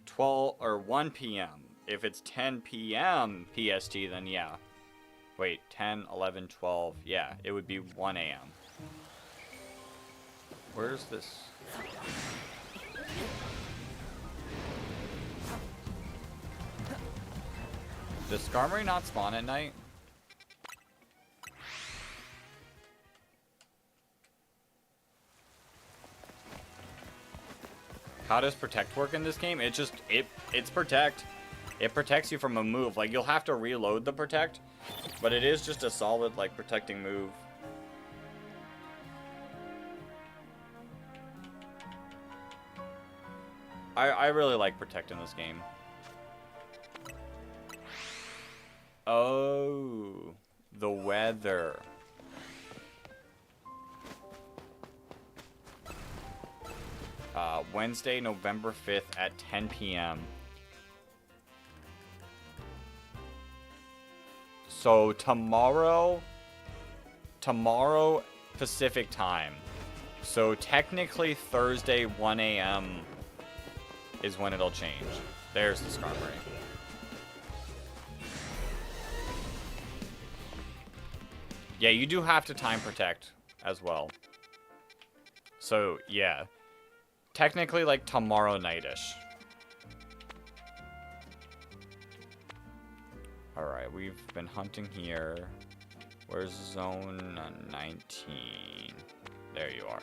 A: 12 or 1 p.m. If it's 10 p.m. PST, then yeah. Wait, 10, 11, 12. Yeah, it would be 1 a.m. Where's this? Does Skarmory not spawn at night? How does protect work in this game? It's protect. It protects you from a move. Like, you'll have to reload the protect, but it is just a solid, like, protecting move. I really like protect in this game. Oh, the weather. Wednesday, November 5th at 10 p.m. So tomorrow Pacific time. So technically Thursday 1 a.m. is when it'll change. There's the Skarmory. Yeah, you do have to time protect as well. So, yeah. Technically, like, tomorrow night-ish. Alright, we've been hunting here. Where's zone 19? There you are.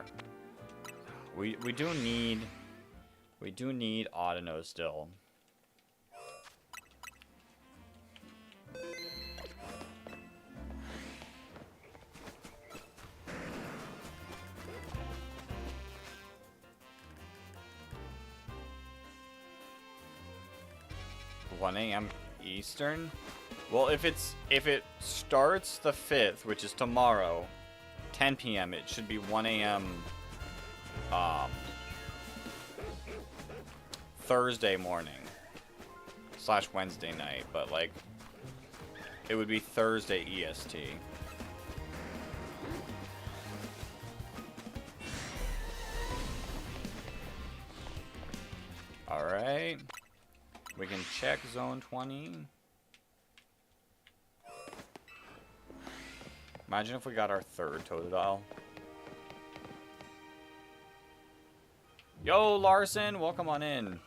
A: We do need Audino still. (1 a.m. Eastern? Well, if it starts the 5th, which is tomorrow, 10 p.m., it should be 1 a.m. Thursday morning / Wednesday night, but like it would be Thursday EST. All right, we can check zone 20. Imagine if we got our 3rd Totodile. Yo, Larson, welcome on in.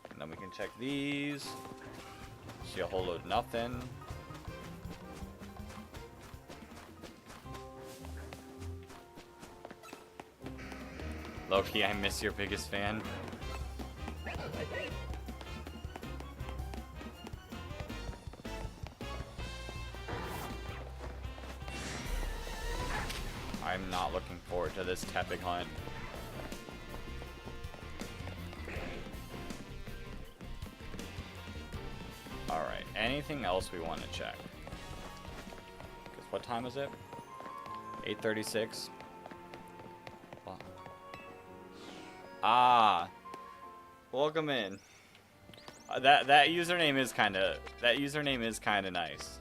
A: And then we can check these. See a whole load of nothing. Loki, I miss your biggest fan. I'm not looking forward to this Tepig hunt. Alright, anything else we want to check? Because what time is it? 8:36. Ah, welcome in. That username is kind of nice.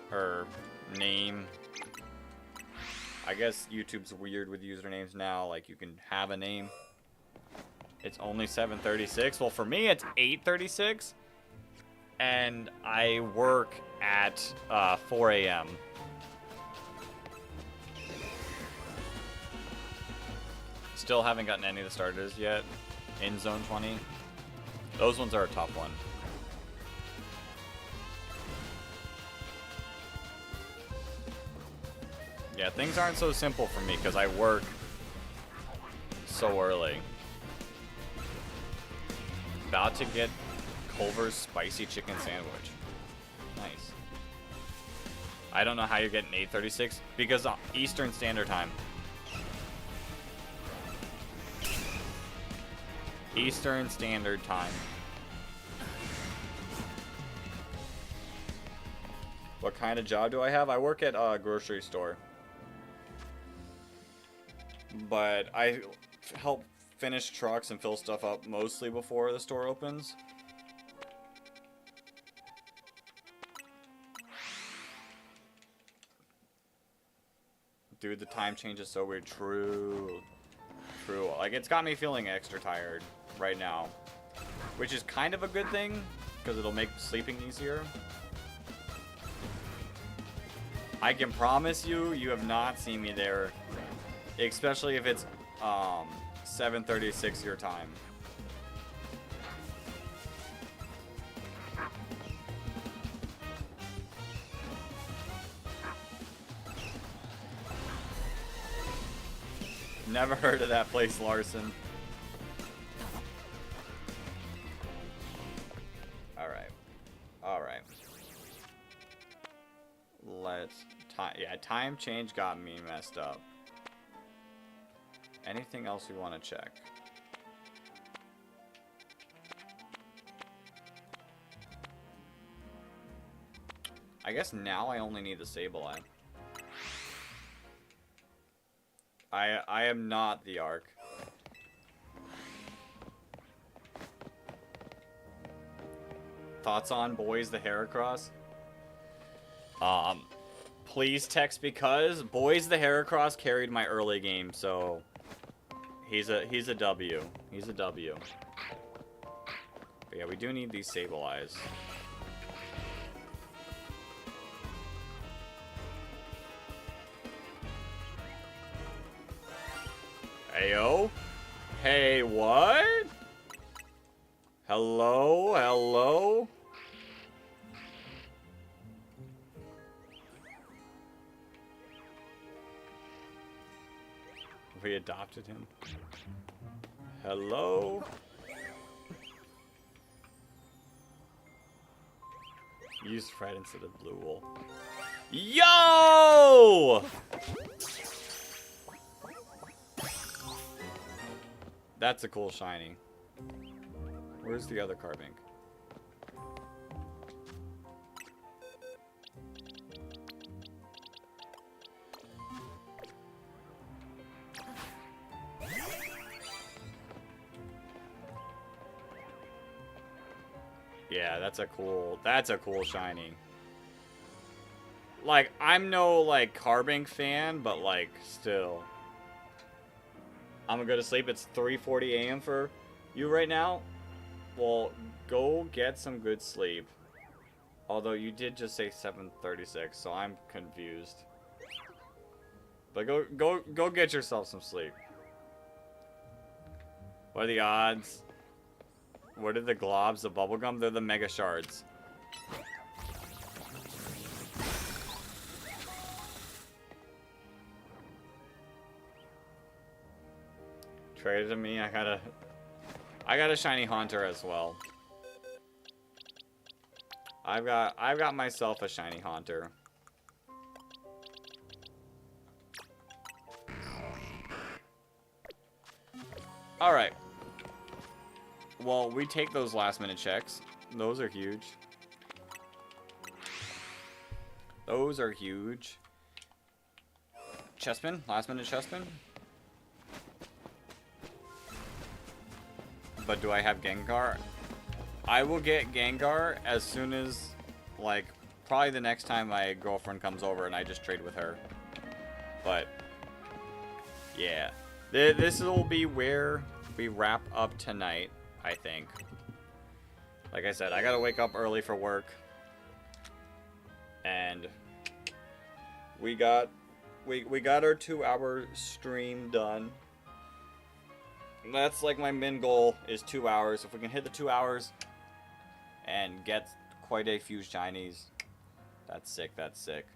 A: Her name. I guess YouTube's weird with usernames now. Like, you can have a name. It's only 7:36. Well, for me, it's 8:36, and I work at 4 a.m. Still haven't gotten any of the starters yet in Zone 20. Those ones are a top one. Yeah, things aren't so simple for me because I work so early. About to get Culver's spicy chicken sandwich. Nice. I don't know how you're getting 8:36 because Eastern Standard Time. Eastern Standard Time. What kind of job do I have? I work at a grocery store. But I help finish trucks and fill stuff up mostly before the store opens. Dude, the time change is so weird. True. True. Like, it's got me feeling extra tired right now. Which is kind of a good thing, because it'll make sleeping easier. I can promise you, you have not seen me there. Especially if it's 7:36 your time. Never heard of that place, Larson. Alright. Alright. Let's... Yeah, time change got me messed up. Anything else we want to check? I guess now I only need the Sableye. I am not the Arc. Thoughts on Boys the Heracross? Please text because Boys the Heracross carried my early game, so he's a W. He's a W. But yeah, we do need these Sableyes. Heyo? Hey, what? Hello? Hello? We adopted him. Hello? Use Fred instead of Blue Wool. Yo! That's a cool shiny. Where's the other Carbink? Yeah, that's a cool shiny. Like, I'm no, like, Carbink fan, but, like, still. I'm gonna go to sleep. It's 3:40 a.m. for you right now. Well, go get some good sleep. Although you did just say 7:36, so I'm confused. But go get yourself some sleep. What are the odds? What are the globs? The bubblegum? They're the mega shards. Trade it to me. I got a shiny Haunter as well. I've got myself a shiny Haunter. All right. Well, we take those last minute checks. Those are huge. Those are huge. Chessman, last minute Chessman. But do I have Gengar? I will get Gengar as soon as, like, probably the next time my girlfriend comes over and I just trade with her. But, yeah. This will be where we wrap up tonight, I think. Like I said, I gotta wake up early for work. And we got our 2-hour stream done. That's like my min goal is 2 hours. If we can hit the 2 hours and get quite a few shinies, that's sick. That's sick.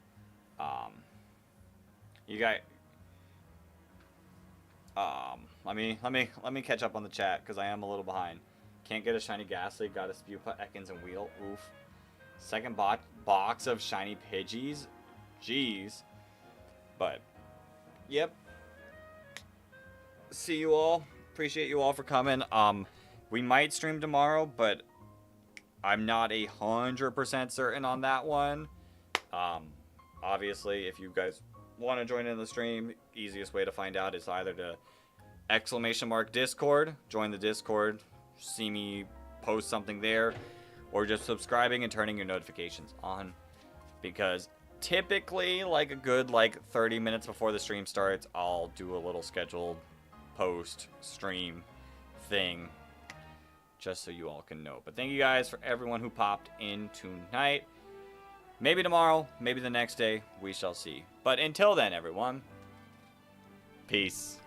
A: You guys, let me catch up on the chat because I am a little behind. Can't get a shiny Ghastly. Got a Spewpa, Ekans, and Wheel. Oof. Second box of shiny Pidgeys. Jeez. But, yep. See you all. Appreciate you all for coming. We might stream tomorrow, but I'm not 100% certain on that one. Obviously, if you guys want to join in the stream, easiest way to find out is either to !Discord, join the Discord, see me post something there, or just subscribing and turning your notifications on. Because typically, like a good 30 minutes before the stream starts, I'll do a little scheduled post stream thing just so you all can know. But thank you guys for everyone who popped in tonight. Maybe tomorrow, maybe the next day, we shall see. But until then, everyone, peace.